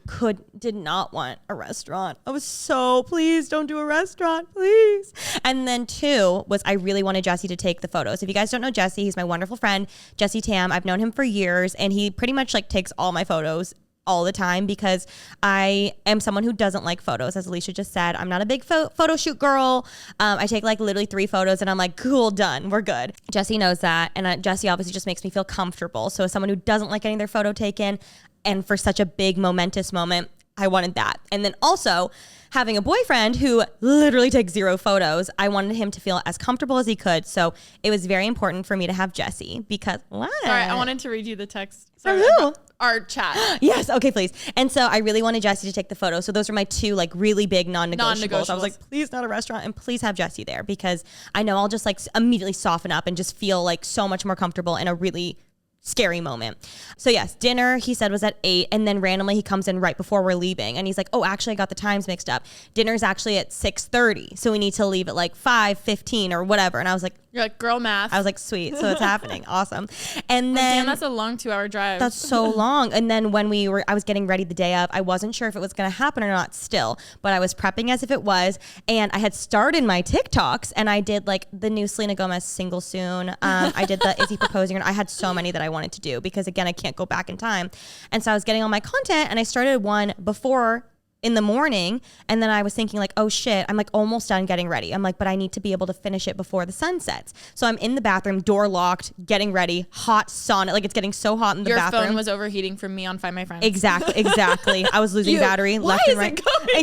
did not want a restaurant. I was so, please don't do a restaurant, please. And then 2 was I really wanted Jesse to take the photos. If you guys don't know Jesse, he's my wonderful friend, Jesse Tam. I've known him for years and he pretty much like takes all my photos all the time because I am someone who doesn't like photos. As Alisha just said, I'm not a big photo shoot girl. I take like literally 3 photos and I'm like, cool, done. We're good. Jesse knows that. And Jesse obviously just makes me feel comfortable. So as someone who doesn't like getting their photo taken and for such a big momentous moment, I wanted that. And then also having a boyfriend who literally takes 0 photos, I wanted him to feel as comfortable as he could. So it was very important for me to have Jesse because what? Sorry, I wanted to read you the text. From who? Our chat. Yes. Okay, please. And so I really wanted Jesse to take the photo. So those are my 2 like really big non-negotiables. I was like, please not a restaurant and please have Jesse there because I know I'll just like immediately soften up and just feel like so much more comfortable in a really scary moment. So yes, dinner he said was at 8 and then randomly he comes in right before we're leaving and he's like, oh, actually I got the times mixed up. Dinner's actually at 6:30. So we need to leave at like 5:15 or whatever. And I was like, you're like, girl math. I was like, sweet. So it's happening. Awesome. And then damn, that's a long 2-hour drive. That's so long. And then when I was getting ready the day of, I wasn't sure if it was going to happen or not still, but I was prepping as if it was. And I had started my TikToks and I did like the new Selena Gomez single soon. I did the Is He Proposing? And I had so many that I wanted to do because again, I can't go back in time. And so I was getting all my content and I started one before in the morning. And then I was thinking like, oh shit, I'm like almost done getting ready. I'm like, but I need to be able to finish it before the sun sets. So I'm in the bathroom, door locked, getting ready, hot sauna. Like it's getting so hot in the bathroom. Your phone was overheating from me on Find My Friends. Exactly. I was losing battery left and right. I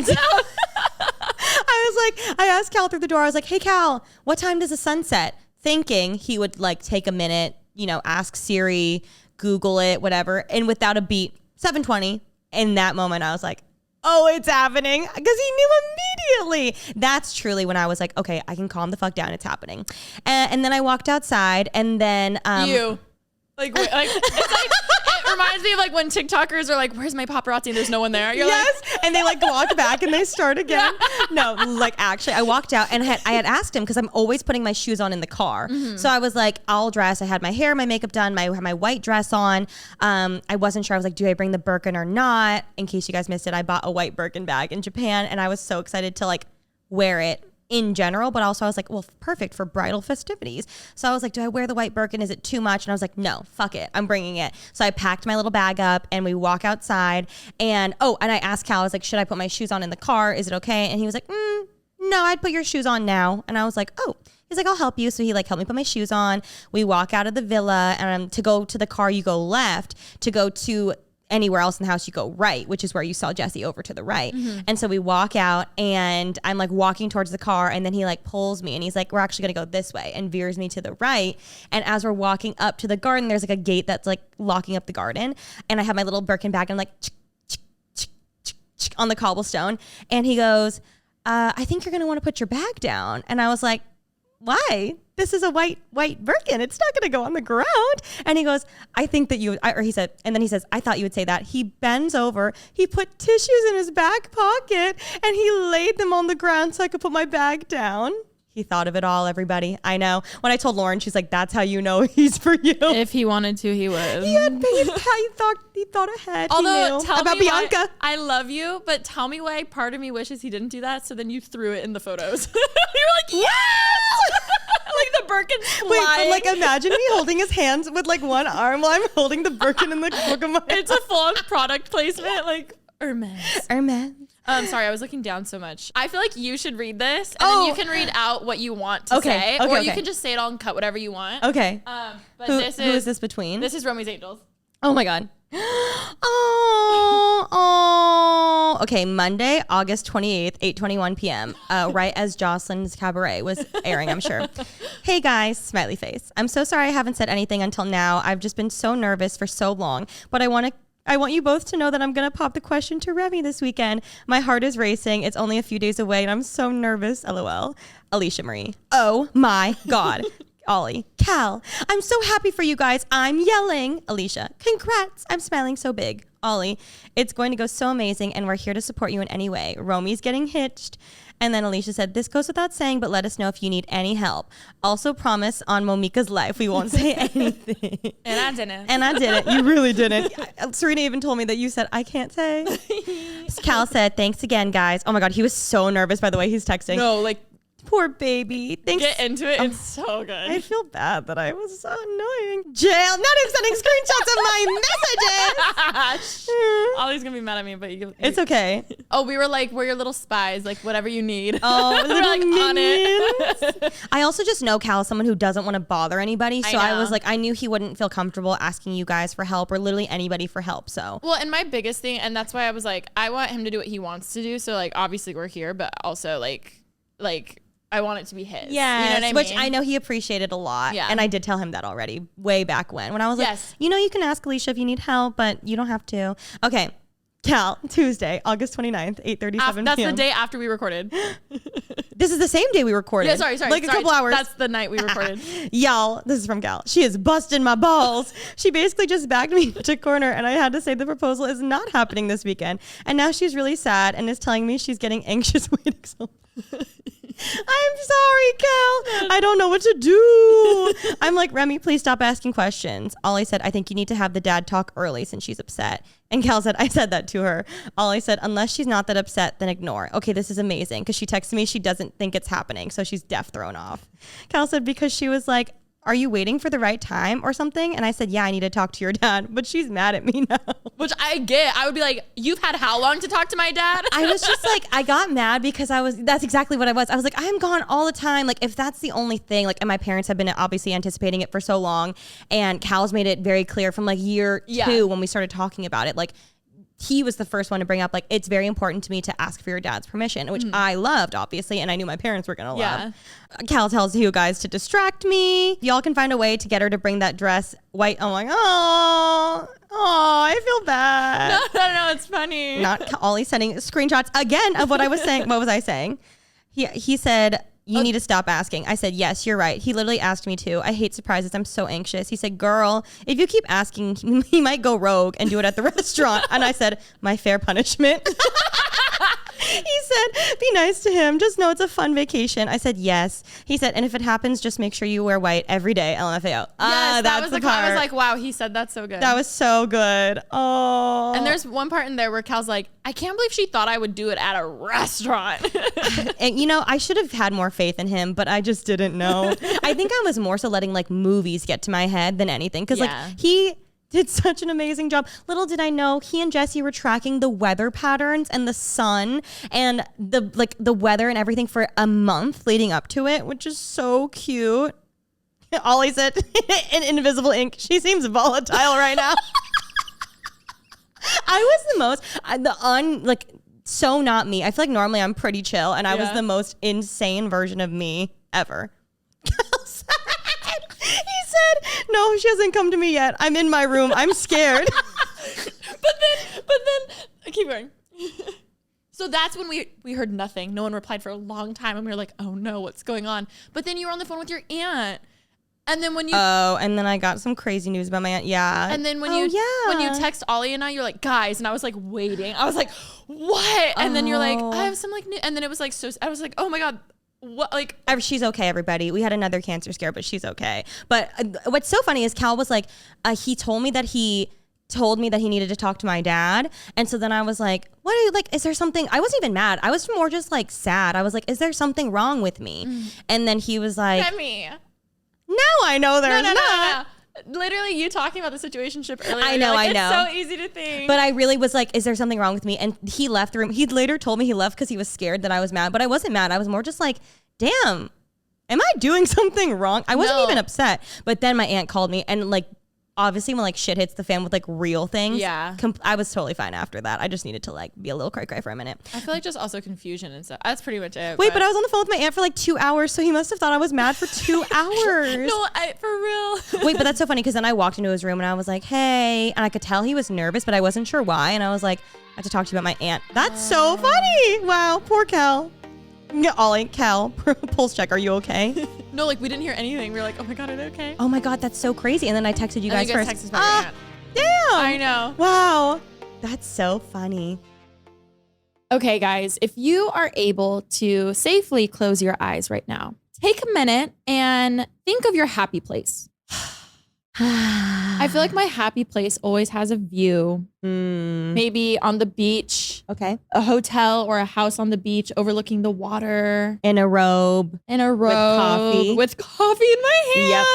was like, I asked Cal through the door. I was like, hey Cal, what time does the sun set? Thinking he would like take a minute, ask Siri, Google it, whatever. And without a beat, 7:20. In that moment, I was like, oh, it's happening. Because he knew immediately. That's truly when I was like, okay, I can calm the fuck down. It's happening. And then I walked outside and then... Like it's like, it reminds me of like when TikTokers are like, where's my paparazzi? And there's no one there. You're yes. Like, and they like walk back and they start again. No, like actually I walked out and I had asked him because I'm always putting my shoes on in the car. Mm-hmm. So I was like, I'll dress. I had my hair, my makeup done, my white dress on. I wasn't sure. I was like, do I bring the Birkin or not? In case you guys missed it, I bought a white Birkin bag in Japan and I was so excited to like wear it in general, but also I was like, well, perfect for bridal festivities. So I was like, do I wear the white Birkin? Is it too much? And I was like, no, fuck it. I'm bringing it. So I packed my little bag up and we walk outside and I asked Cal, I was like, should I put my shoes on in the car? Is it okay? And he was like, no, I'd put your shoes on now. And I was like, oh. He's like, I'll help you. So he like helped me put my shoes on. We walk out of the villa and to go to the car, you go left. To go to anywhere else in the house, you go right, which is where you saw Jesse over to the right. Mm-hmm. And so we walk out and I'm like walking towards the car and then he like pulls me and he's like, we're actually going to go this way and veers me to the right. And as we're walking up to the garden, there's like a gate that's like locking up the garden. And I have my little Birkin bag and I'm like on the cobblestone. And he goes, I think you're going to want to put your bag down. And I was like, why? This is a white Birkin. It's not going to go on the ground. And he goes, I think that he said, and then he says, I thought you would say that. He bends over, he put tissues in his back pocket and he laid them on the ground so I could put my bag down. He thought of it all, everybody. I know. When I told Lauren, she's like, that's how you know he's for you. If he wanted to, he would. He thought ahead. Although, tell about me Bianca. Why, I love you, but tell me why part of me wishes he didn't do that. So then you threw it in the photos. You're like, yes! Like the Birkin flying. Wait, but like imagine me holding his hands with like one arm while I'm holding the Birkin in the book of my It's a full product placement, like Hermes. Sorry, I was looking down so much. I feel like you should read this, and then you can read out what you want to say, or you can just say it all and cut whatever you want. Okay. But who is this between? This is Remi's Angels. Oh my God. Okay, Monday, August 28th, 8:21 p.m. Right as Jocelyn's Cabaret was airing, I'm sure. Hey guys, smiley face. I'm so sorry I haven't said anything until now. I've just been so nervous for so long, but I want you both to know that I'm going to pop the question to Remi this weekend. My heart is racing. It's only a few days away and I'm so nervous. LOL. Alisha Marie. Oh my God. Ollie, Cal, I'm so happy for you guys. I'm yelling. Alisha, congrats. I'm smiling so big. Ollie, it's going to go so amazing and we're here to support you in any way. Romy's getting hitched. And then Alisha said, this goes without saying, but let us know if you need any help. Also promise on Momika's life we won't say anything. And I didn't. And I didn't. You really didn't. Serena even told me that you said, I can't say. Cal said, thanks again, guys. Oh my God, he was so nervous by the way he's texting. No, like, poor baby. Thanks. get into it. It's so good. I feel bad that I was so annoying. Jail. Not even sending screenshots of my messages. Ollie's gonna be mad at me, but It's okay. Oh, we were like, we're your little spies, like whatever you need. Oh, we're like on it. I also just know Cal is someone who doesn't want to bother anybody. So I know. was like, I knew he wouldn't feel comfortable asking you guys for help or literally anybody for help. So Well, and my biggest thing, and that's why I was like, I want him to do what he wants to do. So like, obviously we're here, but also like I want it to be his. yeah, You know what I mean? which I know he appreciated a lot. Yeah. And I did tell him that already way back when I was like, Yes. you know, you can ask Alisha if you need help, but you don't have to. Okay. Cal, Tuesday, August 29th, 8:37 That's p.m. the day after we recorded. This is the same day we recorded. Yeah, sorry. Like a couple hours. That's the night we recorded. Y'all, this is from Cal. She is busting my balls. She basically just backed me into a corner and I had to say the proposal is not happening this weekend. And now she's really sad and is telling me she's getting anxious waiting so I'm sorry, Cal. I don't know what to do. I'm like, Remi, please stop asking questions. Ollie said, I think you need to have the dad talk early since she's upset. And Cal said, I said that to her. Ollie said, unless she's not that upset, then ignore. Okay, this is amazing because she texted me. She doesn't think it's happening. So she's deaf thrown off. Cal said, because she was like, are you waiting for the right time or something? And I said, yeah, I need to talk to your dad. But she's mad at me now. Which I get. I would be like, you've had how long to talk to my dad? I was just like, I got mad because that's exactly what I was. I was like, I'm gone all the time. Like, if that's the only thing, like, and my parents have been obviously anticipating it for so long. And Cal's made it very clear from like year 2 when we started talking about it. Like, he was the first one to bring up, like, it's very important to me to ask for your dad's permission, which I loved, obviously, and I knew my parents were going to love. Cal tells you guys to distract me. Y'all can find a way to get her to bring that dress white. I'm like, oh, I feel bad. No, it's funny. Not Ollie sending screenshots again of what I was saying. What was I saying? He said, you need to stop asking. I said, yes, you're right. He literally asked me to. I hate surprises. I'm so anxious. He said, girl, if you keep asking, he might go rogue and do it at the restaurant. And I said, my fair punishment. He said, be nice to him. Just know it's a fun vacation. I said, yes. He said, and if it happens, just make sure you wear white every day. LMFAO. Yes, That was the part. I was like, wow, he said that so good. That was so good. Oh. And there's one part in there where Cal's like, I can't believe she thought I would do it at a restaurant. And, you know, I should have had more faith in him, but I just didn't know. I think I was more so letting like movies get to my head than anything. Because like he did such an amazing job. Little did I know he and Jesse were tracking the weather patterns and the sun and the weather and everything for a month leading up to it, which is so cute. Ollie said in invisible ink, she seems volatile right now. I was the most so not me. I feel like normally I'm pretty chill and I was the most insane version of me ever. He said, no, she hasn't come to me yet. I'm in my room. I'm scared. But then keep going. So that's when we heard nothing. No one replied for a long time and we were like, oh no, what's going on? But then you were on the phone with your aunt. And then when you and then I got some crazy news about my aunt. Yeah. And then when you text Ollie and I, you're like, guys, and I was like waiting. I was like, what? And then you're like, I have some like new, and then it was like so I was like, oh my God. What, like, she's okay, everybody. We had another cancer scare, but she's okay. But what's so funny is Cal was like, he told me that he needed to talk to my dad. And so then I was like, what are you like? Is there something? I wasn't even mad. I was more just like sad. I was like, is there something wrong with me? And then he was like, Remi. No, I know there's not. No. Literally, you talking about the situationship earlier. I know. It's so easy to think. But I really was like, is there something wrong with me? And he left the room. He later told me he left because he was scared that I was mad. But I wasn't mad. I was more just like, damn, am I doing something wrong? I wasn't even upset. But then my aunt called me and like, obviously when like shit hits the fan with like real things, I was totally fine after that. I just needed to like be a little cry for a minute. I feel like just also confusion and stuff. That's pretty much it. Wait, but I was on the phone with my aunt for like 2 hours, so he must have thought I was mad for 2 hours. No, for real. Wait, but that's so funny because then I walked into his room and I was like, hey, and I could tell he was nervous, but I wasn't sure why. And I was like, I have to talk to you about my aunt. That's so funny. Wow, poor Cal. Ollie, Cal, pulse check. Are you okay? No, like we didn't hear anything. We were like, oh my God, are they okay? Oh my God, that's so crazy. And then I texted you guys first. Texted back. Damn. I know. Wow. That's so funny. Okay, guys, if you are able to safely close your eyes right now, take a minute and think of your happy place. I feel like my happy place always has a view, maybe on the beach, Okay. a hotel or a house on the beach overlooking the water. In a robe. With coffee in my hand. Yep.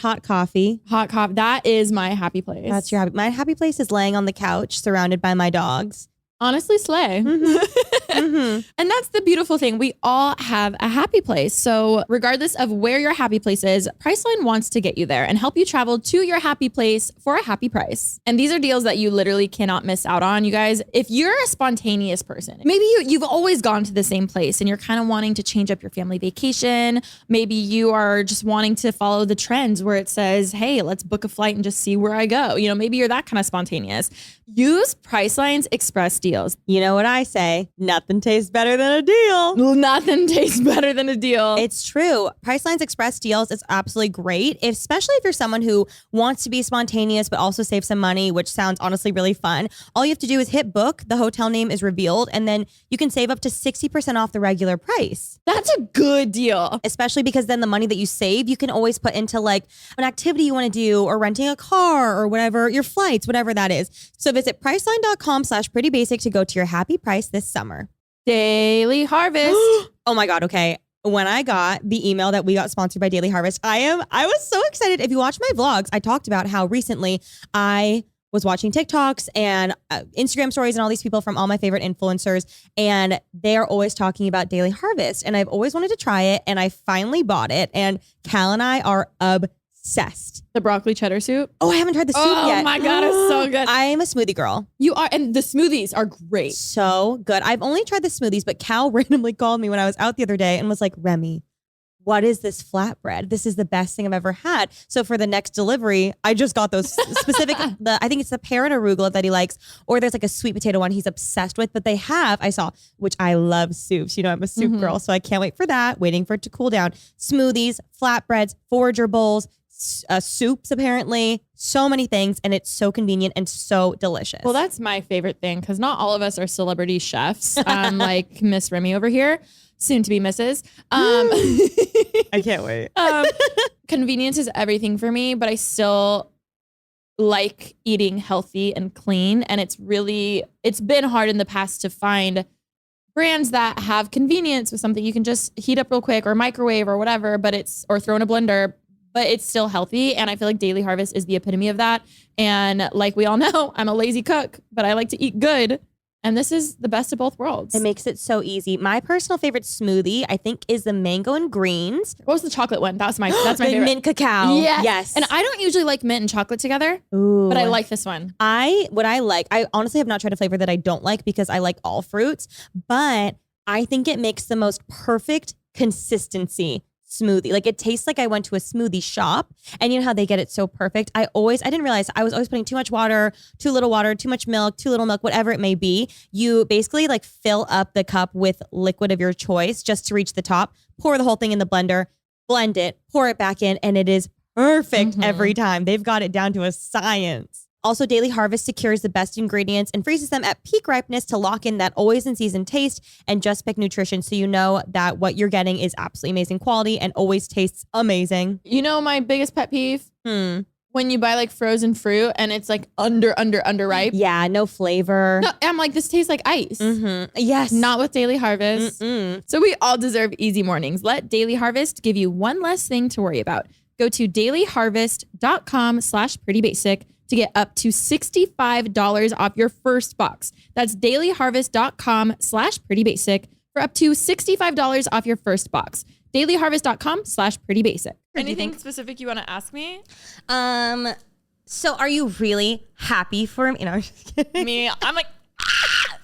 Hot coffee. Hot coffee. That is my happy place. That's your happy. My happy place is laying on the couch surrounded by my dogs. Honestly, slay. And that's the beautiful thing. We all have a happy place. So regardless of where your happy place is, Priceline wants to get you there and help you travel to your happy place for a happy price. And these are deals that you literally cannot miss out on, you guys. If you're a spontaneous person, maybe you've always gone to the same place and you're kind of wanting to change up your family vacation. Maybe you are just wanting to follow the trends where it says, hey, let's book a flight and just see where I go. You know, maybe you're that kind of spontaneous. Use Priceline's Express deals. You know what I say? Nothing tastes better than a deal. Nothing tastes better than a deal. It's true. Priceline's Express deals is absolutely great, especially if you're someone who wants to be spontaneous but also save some money, which sounds honestly really fun. All you have to do is hit book, the hotel name is revealed, and then you can save up to 60% off the regular price. That's a good deal. Especially because then the money that you save, you can always put into like an activity you want to do or renting a car or whatever, your flights, whatever that is. So visit priceline.com/prettybasic to go to your happy price this summer. Daily Harvest. Oh my God. Okay. When I got the email that we got sponsored by Daily Harvest, I was so excited. If you watch my vlogs, I talked about how recently I was watching TikToks and Instagram stories and all these people from all my favorite influencers. And they're always talking about Daily Harvest. And I've always wanted to try it. And I finally bought it. And Cal and I are obsessed. The broccoli cheddar soup. Oh, I haven't tried the soup yet. Oh my God, it's so good. I am a smoothie girl. You are, and the smoothies are great. So good. I've only tried the smoothies, but Cal randomly called me when I was out the other day and was like, Remi, what is this flatbread? This is the best thing I've ever had. So for the next delivery, I just got those specific, I think it's the pear and arugula that he likes, or there's like a sweet potato one he's obsessed with, but I saw, which I love soups. You know, I'm a soup girl, so I can't wait for that, waiting for it to cool down. Smoothies, flatbreads, forager bowls, soups, apparently, so many things, and it's so convenient and so delicious. Well, that's my favorite thing because not all of us are celebrity chefs, like Miss Remi over here, soon to be Mrs. I can't wait. Convenience is everything for me, but I still like eating healthy and clean, and it's been hard in the past to find brands that have convenience with something you can just heat up real quick or microwave or whatever, or throw in a blender, but it's still healthy. And I feel like Daily Harvest is the epitome of that. And like we all know, I'm a lazy cook, but I like to eat good. And this is the best of both worlds. It makes it so easy. My personal favorite smoothie, I think, is the mango and greens. What was the chocolate one? That's my favorite. Mint cacao. Yes. And I don't usually like mint and chocolate together, Ooh. but I like this one. I honestly have not tried a flavor that I don't like because I like all fruits, but I think it makes the most perfect consistency smoothie. Like it tastes like I went to a smoothie shop, and you know how they get it so perfect. I didn't realize I was always putting too much water, too little water, too much milk, too little milk, whatever it may be. You basically like fill up the cup with liquid of your choice just to reach the top, pour the whole thing in the blender, blend it, pour it back in, and it is perfect every time. They've got it down to a science. Also, Daily Harvest secures the best ingredients and freezes them at peak ripeness to lock in that always in season taste and just pick nutrition, so you know that what you're getting is absolutely amazing quality and always tastes amazing. You know my biggest pet peeve? When you buy like frozen fruit and it's like underripe. Yeah, no flavor. No, I'm like, this tastes like ice. Yes. Not with Daily Harvest. So we all deserve easy mornings. Let Daily Harvest give you one less thing to worry about. Go to dailyharvest.com/prettybasic to get up to $65 off your first box. That's dailyharvest.com/prettybasic for up to $65 off your first box. dailyharvest.com/prettybasic. Anything specific you want to ask me? So are you really happy for me? No, I'm just kidding. I'm like,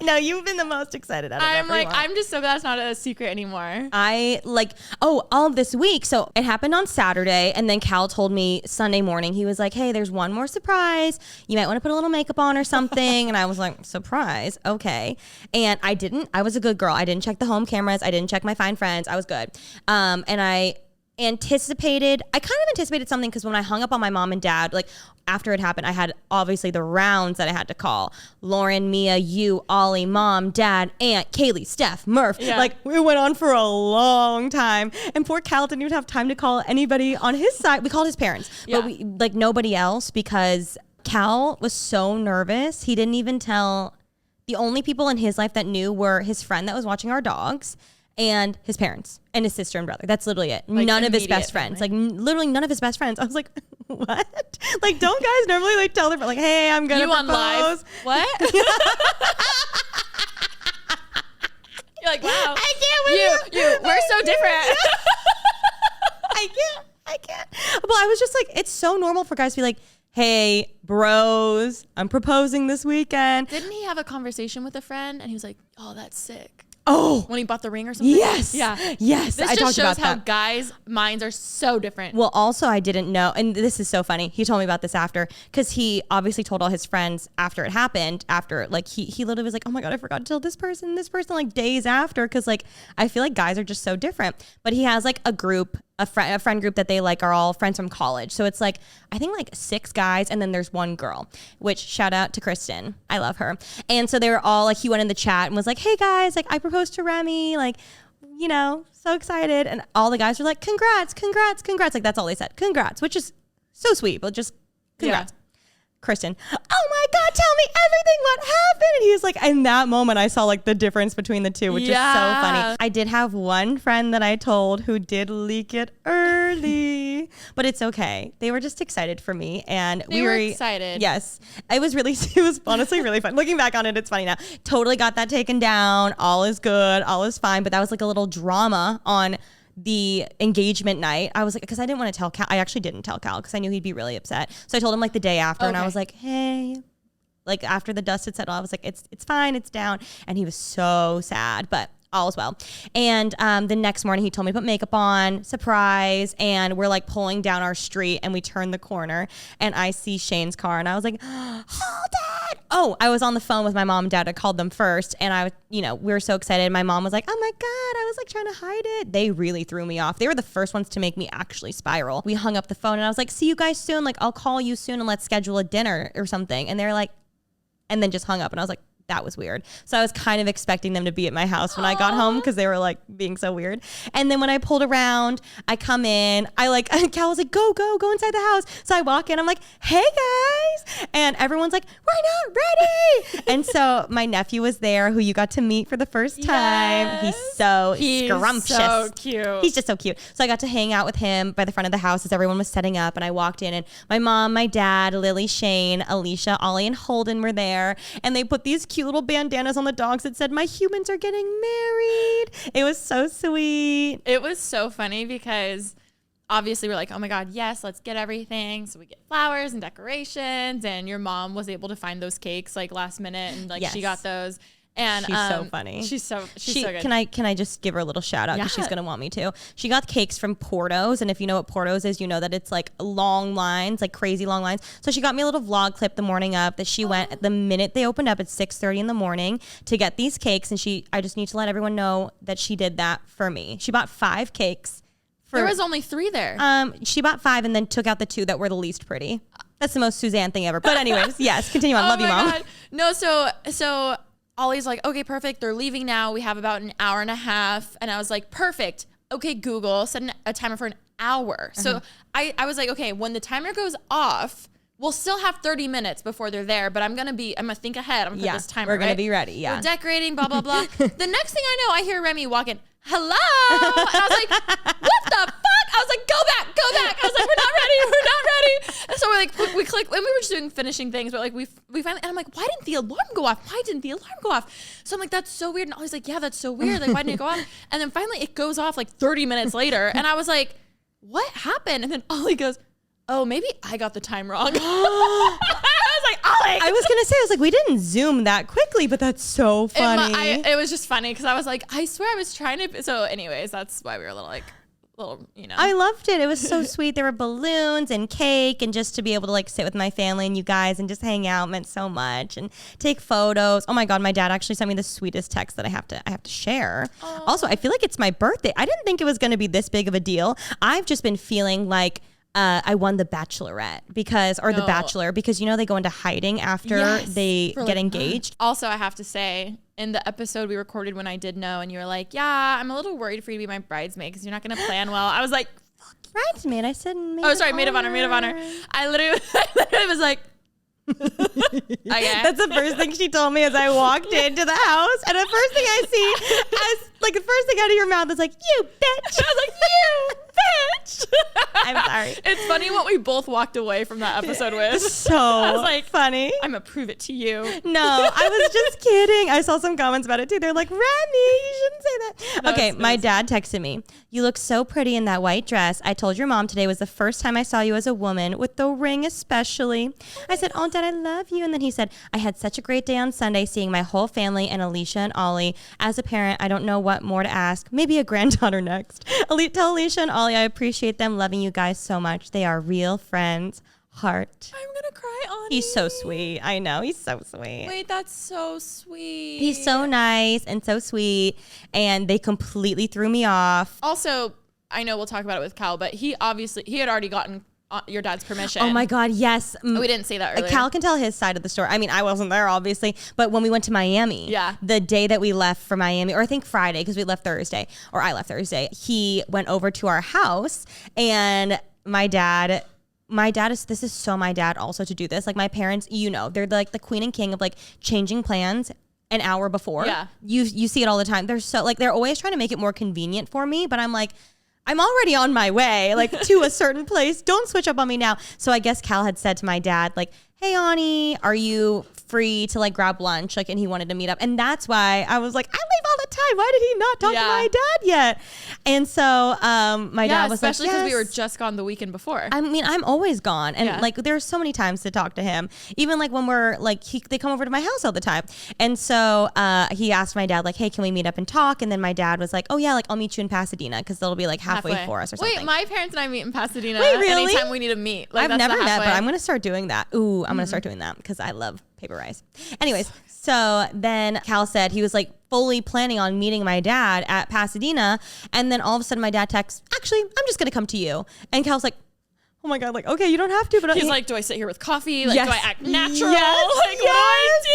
No, you've been the most excited out of I'm everyone. like, I'm just so glad it's not a secret anymore. All of this week. So it happened on Saturday. And then Cal told me Sunday morning, he was like, hey, there's one more surprise. You might want to put a little makeup on or something. And I was like, surprise. Okay. And I didn't. I was a good girl. I didn't check the home cameras. I didn't check my Find Friends. I was good. And I kind of anticipated something because when I hung up on my mom and dad, like after it happened, I had obviously the rounds that I had to call. Lauren, Mia, you, Ollie, mom, dad, aunt, Kaylee, Steph, Murph. Yeah. Like we went on for a long time. And poor Cal didn't even have time to call anybody on his side. We called his parents, but we like nobody else because Cal was so nervous. He didn't even tell. The only people in his life that knew were his friend that was watching our dogs and his parents and his sister and brother. That's literally it. Like none of his immediate best friends. family. Like literally none of his best friends. I was like, what? Like, don't guys normally like tell their like, hey, I'm gonna You propose. on live? What? You're like, wow. I can't with You. We're so different. I can't. Well, I was just like, it's so normal for guys to be like, hey, bros, I'm proposing this weekend. Didn't he have a conversation with a friend and he was like, oh, that's sick. Oh, When he bought the ring or something? yes. Yeah. Yes. This I just talked shows about how that. guys' minds are so different. Well, also, I didn't know, and this is so funny. He told me about this after, because he obviously told all his friends after it happened. After, like, he literally was like, "Oh my god, I forgot to tell this person," like days after, because like I feel like guys are just so different. But he has like a group, a friend group that they like are all friends from college. So it's like I think like 6 guys, and then there's one girl. Which shout out to Kristen, I love her. And so they were all like, he went in the chat and was like, "Hey guys, like I proposed to Remi, like." You know, so excited. And all the guys were like, congrats. Like, that's all they said. Congrats, which is so sweet, but just congrats. Kristen, oh my God, tell me everything. What happened? And he was like, in that moment, I saw like the difference between the two, which is so funny. I did have one friend that I told who did leak it early, but it's okay. They were just excited for me. And They were excited. Yes. It was honestly really fun. Looking back on it, it's funny now. Totally got that taken down. All is good. All is fine. But that was like a little drama on the engagement night. I was like, because I didn't want to tell Cal. I actually didn't tell Cal because I knew he'd be really upset. So I told him like the day after, and I was like, hey, like after the dust had settled, I was like, it's fine, it's down. And he was so sad, but all is well. And the next morning he told me to put makeup on, surprise. And we're like pulling down our street and we turn the corner and I see Shane's car and I was like, hold it. Oh, I was on the phone with my mom and dad. I called them first and we were so excited. My mom was like, oh my God, I was like trying to hide it. They really threw me off. They were the first ones to make me actually spiral. We hung up the phone and I was like, see you guys soon. Like I'll call you soon and let's schedule a dinner or something. And they're like, and then just hung up and I was like, that was weird. So I was kind of expecting them to be at my house when I got home because they were like being so weird. And then when I pulled around, I come in, Cal was like, go inside the house. So I walk in, I'm like, hey guys. And everyone's like, we're not ready. And so my nephew was there who you got to meet for the first time. Yes. He's scrumptious. So cute. He's just so cute. So I got to hang out with him by the front of the house as everyone was setting up. And I walked in and my mom, my dad, Lily, Shane, Alisha, Ollie, and Holden were there. And they put these cute little bandanas on the dogs that said, my humans are getting married. It was so sweet. It was so funny because obviously we're like, oh my God, yes, let's get everything. So we get flowers and decorations, and your mom was able to find those cakes like last minute, and like she got those. And she's so funny. She's so good. Can I just give her a little shout out because she's gonna want me to. She got cakes from Porto's, and if you know what Porto's is, you know that it's like long lines, like crazy long lines. So she got me a little vlog clip the morning up that she went the minute they opened up at 6:30 in the morning to get these cakes, and I just need to let everyone know that she did that for me. She bought 5 cakes. There was only 3 there. She bought 5 and then took out the 2 that were the least pretty. That's the most Suzanne thing ever. But anyways, yes, continue on. Love you, Mom. God. No, so Ollie's like, okay, perfect. They're leaving now. We have about an hour and a half. And I was like, perfect. Okay, Google, set a timer for an hour. So I was like, okay, when the timer goes off, we'll still have 30 minutes before they're there, but I'm going to think ahead. I'm going to put this timer, we're going to be ready. Yeah. We're decorating, blah, blah, blah. The next thing I know, I hear Remi walking, hello. And I was like, what the fuck? I was like, go back. I was like, we're not ready. And so we're like, we click, and we were just doing finishing things, but like we finally, and I'm like, why didn't the alarm go off? So I'm like, that's so weird. And Ollie's like, yeah, that's so weird. Like, why didn't it go off? And then finally it goes off like 30 minutes later. And I was like, what happened? And then Ollie goes, oh, maybe I got the time wrong. I was like, Ollie, like, I was going to say, I was like, we didn't zoom that quickly, but that's so funny. It was just funny because I was like, I swear I was trying to. So anyways, that's why we were a little, I loved it. It was so sweet. There were balloons and cake, and just to be able to like sit with my family and you guys and just hang out meant so much, and take photos. Oh my God, my dad actually sent me the sweetest text that I have to share. Aww. Also, I feel like it's my birthday. I didn't think it was going to be this big of a deal. I've just been feeling like I won the Bachelorette the Bachelor, because they go into hiding after they get engaged. Also, I have to say, in the episode we recorded when I did know, and you were like, yeah, I'm a little worried for you to be my bridesmaid because you're not going to plan well. I was like, bridesmaid. I said maid maid of honor. I literally was like, okay. That's the first thing she told me as I walked into the house, and the first thing I see, the first thing out of your mouth is like, you bitch. I was like, you bitch. I'm sorry. It's funny what we both walked away from that episode with. So I was like, funny. I'm gonna prove it to you. No, I was just kidding. I saw some comments about it too. They're like, Remi, you shouldn't say that. Okay, my dad texted me, you look so pretty in that white dress. I told your mom today was the first time I saw you as a woman, with the ring especially. I said, oh, Dad, I love you. And then he said, I had such a great day on Sunday seeing my whole family and Alisha and Ollie. As a parent, I don't know what more to ask. Maybe a granddaughter next. Tell Alisha and Ollie I appreciate them, loving you guys so much. They are real friends. Heart. I'm gonna cry on. He's so sweet. I know, he's so sweet. Wait, that's so sweet. He's so nice and so sweet, and they completely threw me off. Also, I know we'll talk about it with Cal, but he had already gotten your dad's permission. Oh my God, yes. We didn't say that earlier. Cal can tell his side of the story. I mean, I wasn't there, obviously, but when we went to Miami, the day that we left for Miami, or I think Friday, because we left Thursday, or I left Thursday, he went over to our house, and my dad is, this is so my dad also to do this. Like, my parents, they're like the queen and king of like changing plans an hour before. Yeah. You see it all the time. They're so like, they're always trying to make it more convenient for me, but I'm like, I'm already on my way, like to a certain place. Don't switch up on me now. So I guess Cal had said to my dad, like, hey, Ani, are you free to like grab lunch? Like, and he wanted to meet up. And that's why I was like, I leave all the time. Why did he not talk to my dad yet? And so my dad was like, especially because we were just gone the weekend before. I mean, I'm always gone. And like, there's so many times to talk to him. Even like when we're like, they come over to my house all the time. And so he asked my dad, like, hey, can we meet up and talk? And then my dad was like, oh yeah, like I'll meet you in Pasadena, because they'll be like halfway for us or something. Wait, my parents and I meet in Pasadena. Wait, really? Anytime we need to meet. Like, I've never met, but I'm going to start doing that. Ooh, I'm going to start doing that because I love paper rice. Anyways, so then Cal said he was like fully planning on meeting my dad at Pasadena. And then all of a sudden my dad texts, actually, I'm just going to come to you. And Cal's like, oh my God, like, okay, you don't have to. But he's like, do I sit here with coffee? Like, do I act natural? Yes, like, what do I do?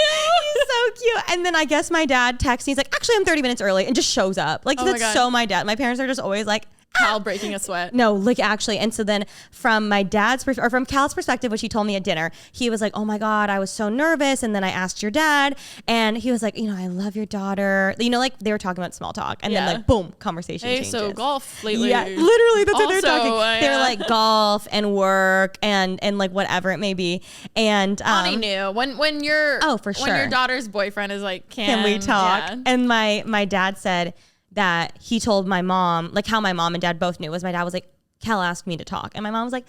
He's so cute. And then I guess my dad texts, he's like, actually, I'm 30 minutes early, and just shows up. Like, that's so my dad. My parents are just always like, Cal breaking a sweat. No, like actually. And so then from my dad's or from Cal's perspective, which he told me at dinner, he was like, oh my God, I was so nervous. And then I asked your dad, and he was like, I love your daughter. Like they were talking about small talk, and then like, boom, conversation changes. So golf lately. Yeah, literally that's what they're talking. They're like golf and work and like whatever it may be. And Ani knew when your for sure, when your daughter's boyfriend is like, can we talk? Yeah. And my dad said that he told my mom, like how my mom and dad both knew, was my dad was like, Cal asked me to talk. And my mom was like,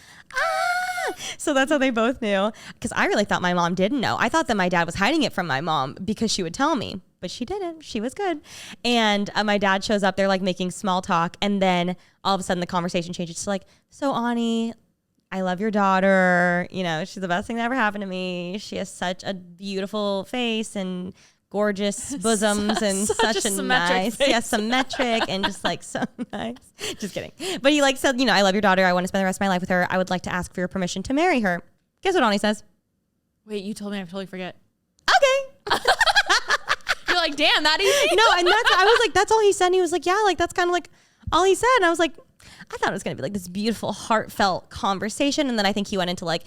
so that's how they both knew. Because I really thought my mom didn't know. I thought that my dad was hiding it from my mom because she would tell me. But she didn't. She was good. And my dad shows up. They're like making small talk. And then all of a sudden the conversation changes to like, so Ani, I love your daughter. She's the best thing that ever happened to me. She has such a beautiful face and gorgeous bosoms and such a nice, symmetric and just like so nice. Just kidding. But he like said, I love your daughter. I want to spend the rest of my life with her. I would like to ask for your permission to marry her. Guess what Ani says? Wait, you told me. I totally forget. Okay. You're like, damn, that easy? No, and I was like, that's all he said. And he was like, yeah, like that's kind of like all he said. And I was like, I thought it was going to be like this beautiful, heartfelt conversation. And then I think he went into like,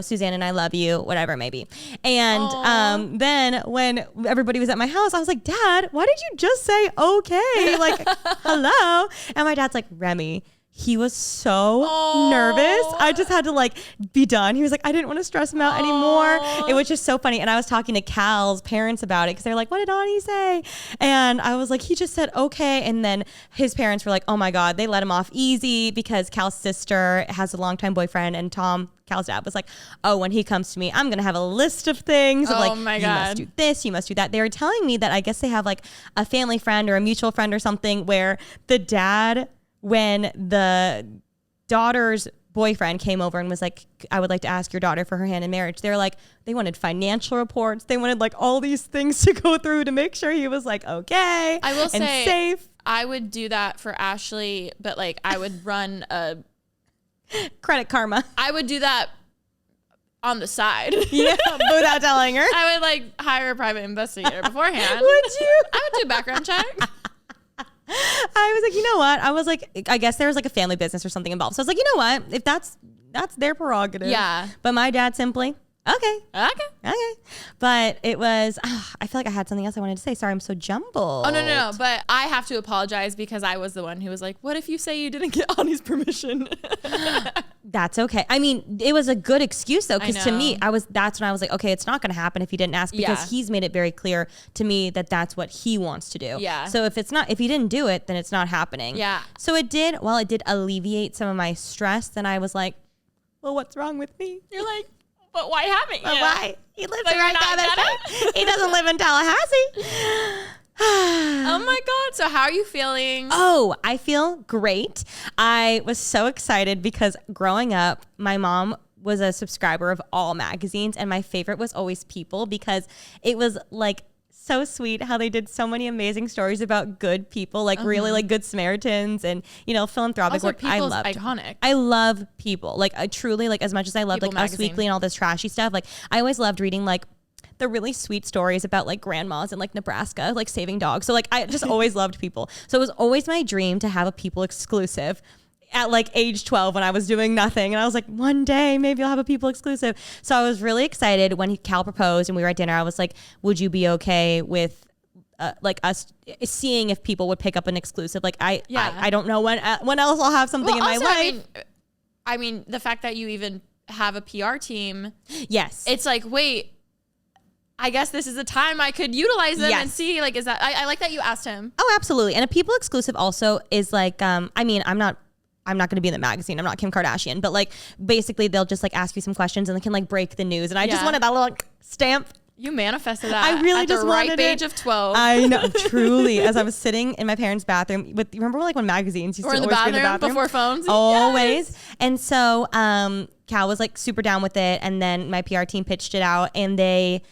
Suzanne and I love you, whatever it may be. And then when everybody was at my house, I was like, Dad, why did you just say okay? Like, hello? And my dad's like, Remi, he was so nervous. I just had to like be done. He was like, I didn't want to stress him out anymore. It was just so funny. And I was talking to Cal's parents about it because they're like, what did Ani say? And I was like, he just said, okay. And then his parents were like, oh my God, they let him off easy because Cal's sister has a longtime boyfriend and Tom Cal's dad was like, oh, when he comes to me, I'm going to have a list of things. Of Oh like, my you God. must do this, you must do that. They were telling me that I guess they have like a family friend or a mutual friend or something where the dad, when the daughter's boyfriend came over and was like, I would like to ask your daughter for her hand in marriage. They're like, they wanted financial reports. They wanted like all these things to go through to make sure he was like, okay. I will say, safe. I would do that for Ashley, but like I would run a Credit Karma. I would do that on the side. Yeah, without telling her. I would like hire a private investigator beforehand. Would you? I would do a background check. I was like, you know what? I was like, I guess there was like a family business or something involved. So I was like, you know what? If that's their prerogative. Yeah. But my dad simply, okay. But it was, I feel like I had something else I wanted to say. Sorry, I'm so jumbled. Oh, no. But I have to apologize because I was the one who was like, what if you say you didn't get Ani's permission? That's okay. I mean, it was a good excuse though, because to know. me, that's when I was like, okay, it's not going to happen if he didn't ask, because Yeah. he's made it very clear to me that that's what he wants to do. Yeah. So if he didn't do it, then it's not happening. Yeah. So it did alleviate some of my stress, then I was like, well, what's wrong with me? You're like, but why haven't you? But why? He lives But you're right not down the gonna? street. He doesn't live in Tallahassee. Oh my God. So how are you feeling? Oh, I feel great. I was so excited because growing up, my mom was a subscriber of all magazines, and my favorite was always People, because it was like so sweet how they did so many amazing stories about good people, like really like good Samaritans and, you know, philanthropic Also, work. I People's loved. iconic. I love People. Like I truly, like, as much as I loved People like Us magazine. Weekly and all this trashy stuff, like I always loved reading like the really sweet stories about like grandmas in like Nebraska, like saving dogs. So like I just always loved People. So it was always my dream to have a People exclusive at like age 12 when I was doing nothing. And I was like, one day maybe I'll have a People exclusive. So I was really excited when Cal proposed and we were at dinner. I was like, would you be okay with like us seeing if People would pick up an exclusive? Like I don't know when else I'll have something in my also, life. I mean, the fact that you even have a PR team, Yes. it's like, wait, I guess this is a time I could utilize them and Yes. see, like, is that, I like that you asked him. Oh, absolutely. And a People exclusive also is like, I mean, I'm not going to be in the magazine. I'm not Kim Kardashian, but like basically they'll just like ask you some questions and they can like break the news. And I just Yeah. wanted that little like, stamp. You manifested that I really at just the ripe wanted it. age of 12. I know, truly. As I was sitting in my parents' bathroom with, remember like when magazines used or to in the always be in bathroom, the bathroom? before phones. Always. Yes. And so Cal was like super down with it. And then my PR team pitched it out and they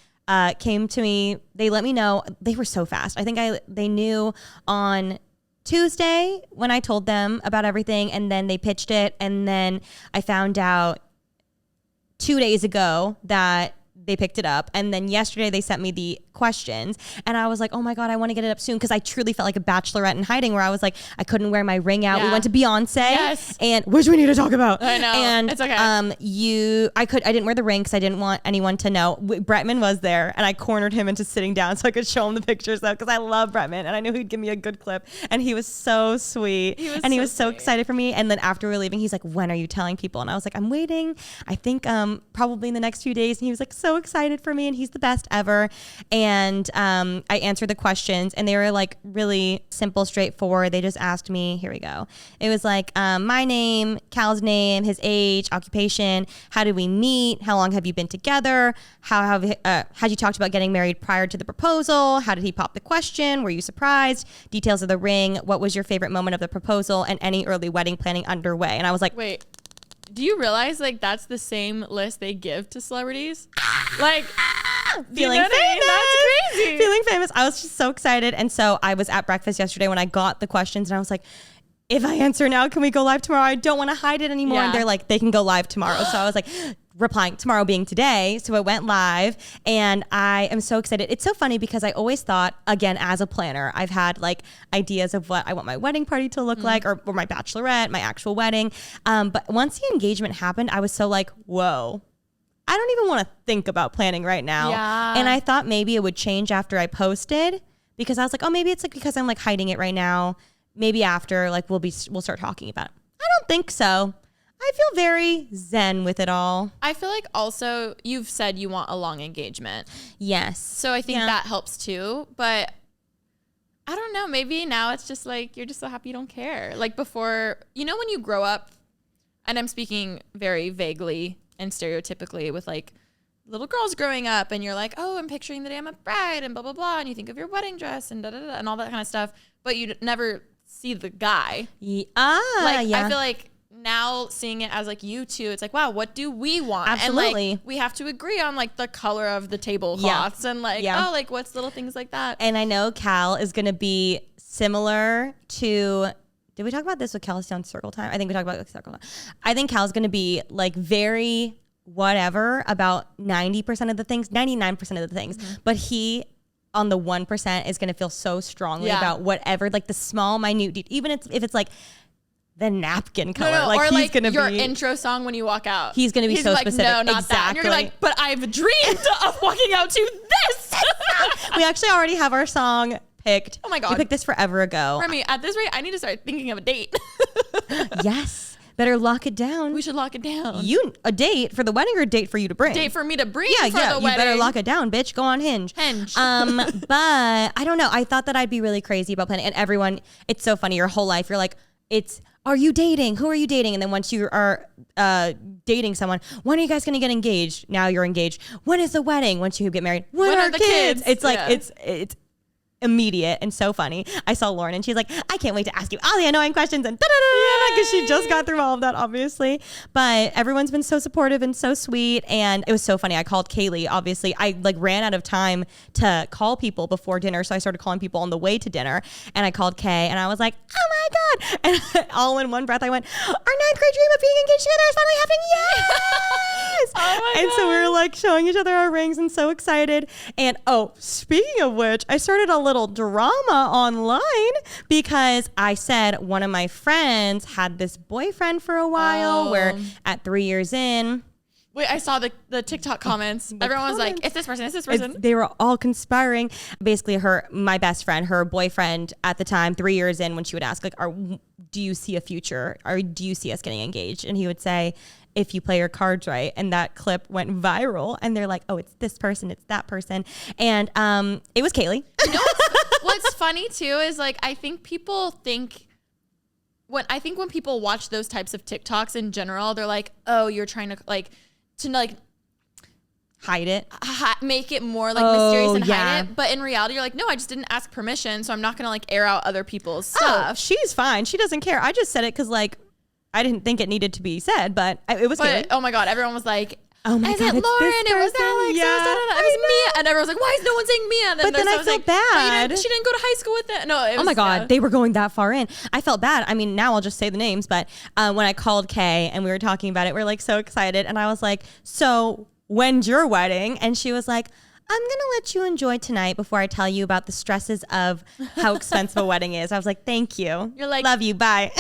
came to me. They let me know. They were so fast. I think they knew on Tuesday when I told them about everything, and then they pitched it. And then I found out 2 days ago that they picked it up. And then yesterday they sent me the questions and I was like, oh my God, I want to get it up soon. Cause I truly felt like a bachelorette in hiding where I was like, I couldn't wear my ring out. Yeah. We went to Beyonce. Yes. And which we need to talk about. I know. And It's okay. I didn't wear the ring cause I didn't want anyone to know. Bretman was there and I cornered him into sitting down so I could show him the pictures though. Cause I love Bretman and I knew he'd give me a good clip and he was so sweet. He was so sweet. excited for me. And then after we were leaving, he's like, when are you telling people? And I was like, I'm waiting. I think probably in the next few days. And he was like so excited for me and he's the best ever. And I answered the questions and they were like really simple, straightforward. They just asked me, here we go. It was like my name, Cal's name, his age, occupation, how did we meet? How long have you been together? Had you talked about getting married prior to the proposal? How did he pop the question? Were you surprised? Details of the ring. What was your favorite moment of the proposal and any early wedding planning underway? And I was like, Wait, do you realize like that's the same list they give to celebrities? Like, feeling you know what I mean? famous. That's crazy. Feeling famous. I was just so excited. And so I was at breakfast yesterday when I got the questions and I was like, if I answer now, can we go live tomorrow? I don't want to hide it anymore. Yeah. And they're like, they can go live tomorrow. So I was like, replying tomorrow being today. So I went live and I am so excited. It's so funny because I always thought, again, as a planner, I've had like ideas of what I want my wedding party to look like or my bachelorette, my actual wedding. But once the engagement happened, I was so like, whoa. I don't even want to think about planning right now. Yeah. And I thought maybe it would change after I posted because I was like, oh, maybe it's like because I'm like hiding it right now. Maybe after like we'll start talking about it. I don't think so. I feel very zen with it all. I feel like also you've said you want a long engagement. Yes. So I think that helps too. But I don't know. Maybe now it's just like you're just so happy you don't care. Like before, you know, when you grow up, and I'm speaking very vaguely And stereotypically with like little girls growing up and you're like, oh, I'm picturing the day I'm a bride and blah, blah, blah. And you think of your wedding dress and da, da, da, and all that kind of stuff. But you never see the guy. I feel like now seeing it as like you two, it's like, wow, what do we want? Absolutely. And like we have to agree on like the color of the tablecloths and like, oh, like what's little things like that. And I know Cal is going to be similar to, did we talk about this with Calstown Circle Time? I think we talked about Circle Time. I think Cal's going to be like very whatever about 90% of the things, 99% of the things. Mm-hmm. But he, on the 1%, is going to feel so strongly about whatever, like the small, minute, even if it's like the napkin color. Like or he's gonna your be, intro song when you walk out. He's going to be so like, specific. No, not that. And you're like, but I've dreamed of walking out to this. We actually already have our song picked. Oh my God. We picked this forever ago. Remi, at this rate, I need to start thinking of a date. Yes. Better lock it down. We should lock it down. A date for the wedding or a date for you to bring? Date for me to bring for the you wedding. Better lock it down, bitch. Go on Hinge. Hinge. But I don't know. I thought that I'd be really crazy about planning. And everyone, it's so funny. Your whole life, you're like, are you dating? Who are you dating? And then once you are dating someone, when are you guys going to get engaged? Now you're engaged. When is the wedding? Once you get married, when are the kids? It's like, it's immediate and so funny. I saw Lauren and she's like, I can't wait to ask you all the annoying questions and because she just got through all of that, obviously. But everyone's been so supportive and so sweet. And it was so funny. I called Kaylee. Obviously, I like ran out of time to call people before dinner. So I started calling people on the way to dinner. And I called Kay and I was like, oh my God. And all in one breath, I went, our 9th grade dream of being engaged together is finally happening. Yes! Oh my and God. so we were like showing each other our rings and so excited. And speaking of which, I started a little drama online because I said one of my friends had this boyfriend for a while where at 3 years in. Wait, I saw the TikTok comments. Everyone was like, it's this person, it's this person. They were all conspiring. Basically, my best friend, her boyfriend at the time, 3 years in, when she would ask, like, do you see a future? Or do you see us getting engaged? And he would say, if you play your cards right. And that clip went viral. And they're like, oh, it's this person, it's that person. And it was Kaylee. You know what's funny too is like, I think people think, when people watch those types of TikToks in general, they're like, oh, you're trying to hide it, make it more like mysterious and hide it. But in reality, you're like, no, I just didn't ask permission, so I'm not gonna like air out other people's stuff. Oh, she's fine. She doesn't care. I just said it because like I didn't think it needed to be said, but it was good. Oh my God, everyone was like, oh my God, is it Lauren? It was Alex. Yeah, it was Mia. And everyone was like, why is no one saying Mia? And but then I felt bad. She didn't go to high school with it. No, it was, oh my God, they were going that far in. I felt bad. I mean, now I'll just say the names, but when I called Kay and we were talking about it, we were like so excited. And I was like, so when's your wedding? And she was like, I'm going to let you enjoy tonight before I tell you about the stresses of how expensive a wedding is. I was like, thank you. You're like, love you. Bye.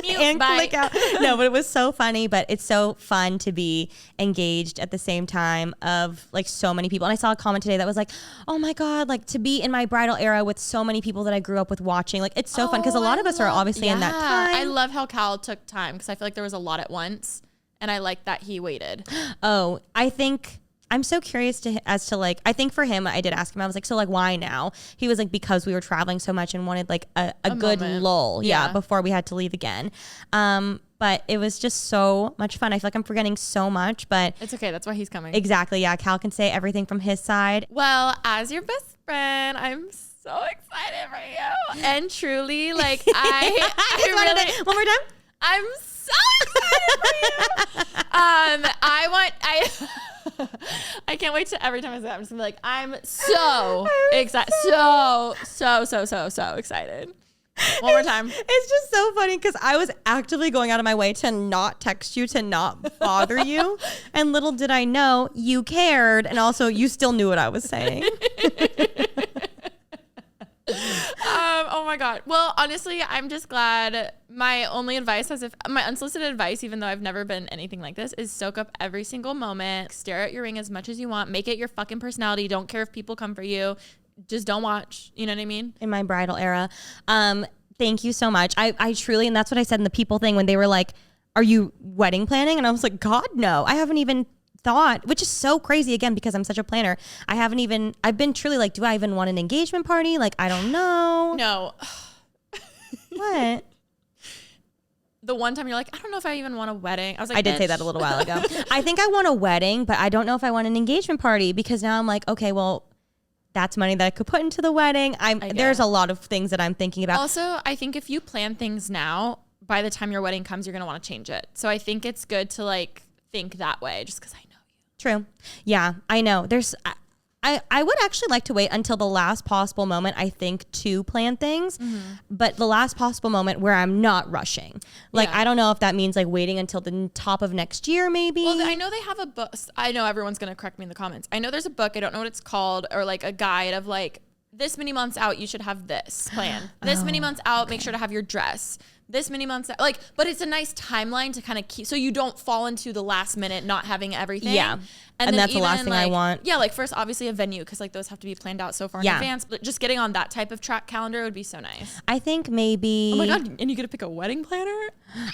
And bye. click out. No, but it was so funny, but it's so fun to be engaged at the same time of like so many people. And I saw a comment today that was like, oh my God, like to be in my bridal era with so many people that I grew up with watching. Like it's so fun because a lot of us are obviously in that time. I love how Cal took time because I feel like there was a lot at once. And I like that he waited. Oh, I'm so curious as to like, I think for him, I did ask him, I was like, so like, why now? He was like, because we were traveling so much and wanted like a good moment. lull. Yeah. Before we had to leave again. But it was just so much fun. I feel like I'm forgetting so much, but it's okay. That's why he's coming. Exactly. Yeah. Cal can say everything from his side. Well, as your best friend, I'm so excited for you. And truly, like One more time. I'm so excited for you. I can't wait to every time I say that, I'm just gonna be like, I'm so excited. So excited. One more time. It's just so funny because I was actively going out of my way to not text you, to not bother you. And little did I know you cared. And also you still knew what I was saying. Oh my God. Well, honestly, I'm just glad. My only advice, my unsolicited advice, even though I've never been anything like this, is soak up every single moment. Stare at your ring as much as you want. Make it your fucking personality. Don't care if people come for you. Just don't watch. You know what I mean? In my bridal era. Thank you so much. I truly, and that's what I said in the people thing when they were like, are you wedding planning? And I was like, God, no. I haven't even thought, which is so crazy again because I'm such a planner. I've been truly like, do I even want an engagement party? Like, I don't know. No. What? the one time you're like, I don't know if I even want a wedding. I was like, I did say that a little while ago. I think I want a wedding, but I don't know if I want an engagement party because now I'm like, okay, well, that's money that I could put into the wedding. There's a lot of things that I'm thinking about. Also, I think if you plan things now, by the time your wedding comes, you're going to want to change it. So I think it's good to like think that way just because I know you. True. Yeah, I know. I would actually like to wait until the last possible moment, I think, to plan things, but the last possible moment where I'm not rushing. Like, I don't know if that means like waiting until the top of next year, maybe. Well, I know they have a book. I know everyone's going to correct me in the comments. I know there's a book. I don't know what it's called, or like a guide of like this many months out, you should have this plan. This many months out, make sure to have your dress. This many months out, like, but it's a nice timeline to kind of keep, so you don't fall into the last minute not having everything. Yeah. And that's the last thing I want. Yeah, like first, obviously a venue, because like those have to be planned out so far in advance. But just getting on that type of track calendar would be so nice. I think maybe. Oh my God, and you get to pick a wedding planner?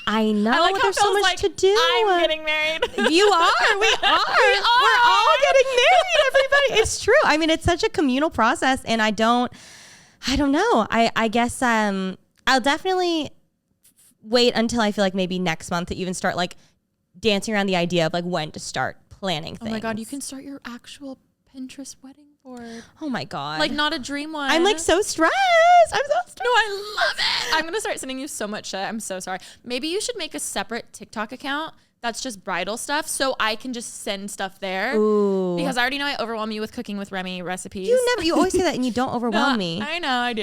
I know. I like there's so much to do. I'm getting married. You are. We are. We're all getting married, everybody. It's true. I mean, it's such a communal process, and I don't know. I guess I'll definitely wait until I feel like maybe next month to even start like dancing around the idea of like when to start planning things. Oh my God, you can start your actual Pinterest wedding board. Oh my God. Like not a dream one. I'm like so stressed. I'm so stressed. No, I love it. I'm going to start sending you so much shit. I'm so sorry. Maybe you should make a separate TikTok account that's just bridal stuff so I can just send stuff there. Ooh. Because I already know I overwhelm you with cooking with Remi recipes. You always say that and you don't overwhelm me. I know, I do.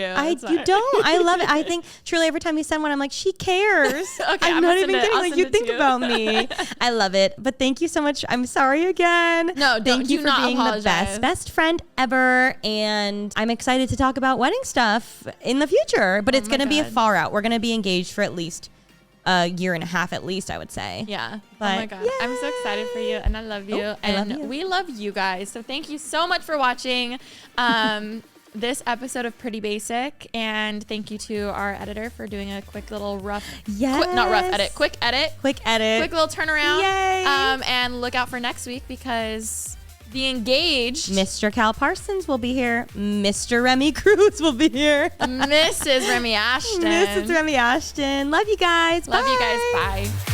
You don't. I love it. I think truly every time you send one, I'm like, she cares. Okay, I'm not even kidding. Like, you think about me. I love it. But thank you so much. I'm sorry again. No, thank you for being apologize. the best friend ever. And I'm excited to talk about wedding stuff in the future. But it's going to be a far out. We're going to be engaged for at least a year and a half at least, I would say. Yeah. But, oh my God. Yay. I'm so excited for you and I love you. And we love you guys. So thank you so much for watching this episode of Pretty Basic. And thank you to our editor for doing a quick little quick edit. Quick little turnaround. Yay. And look out for next week because the engaged Mr. Cal Parsons will be here. Mr. Remi Cruz will be here. Mrs. Remi Ashton. Mrs. Remi Ashton. Love you guys. Love Bye. you guys. Bye.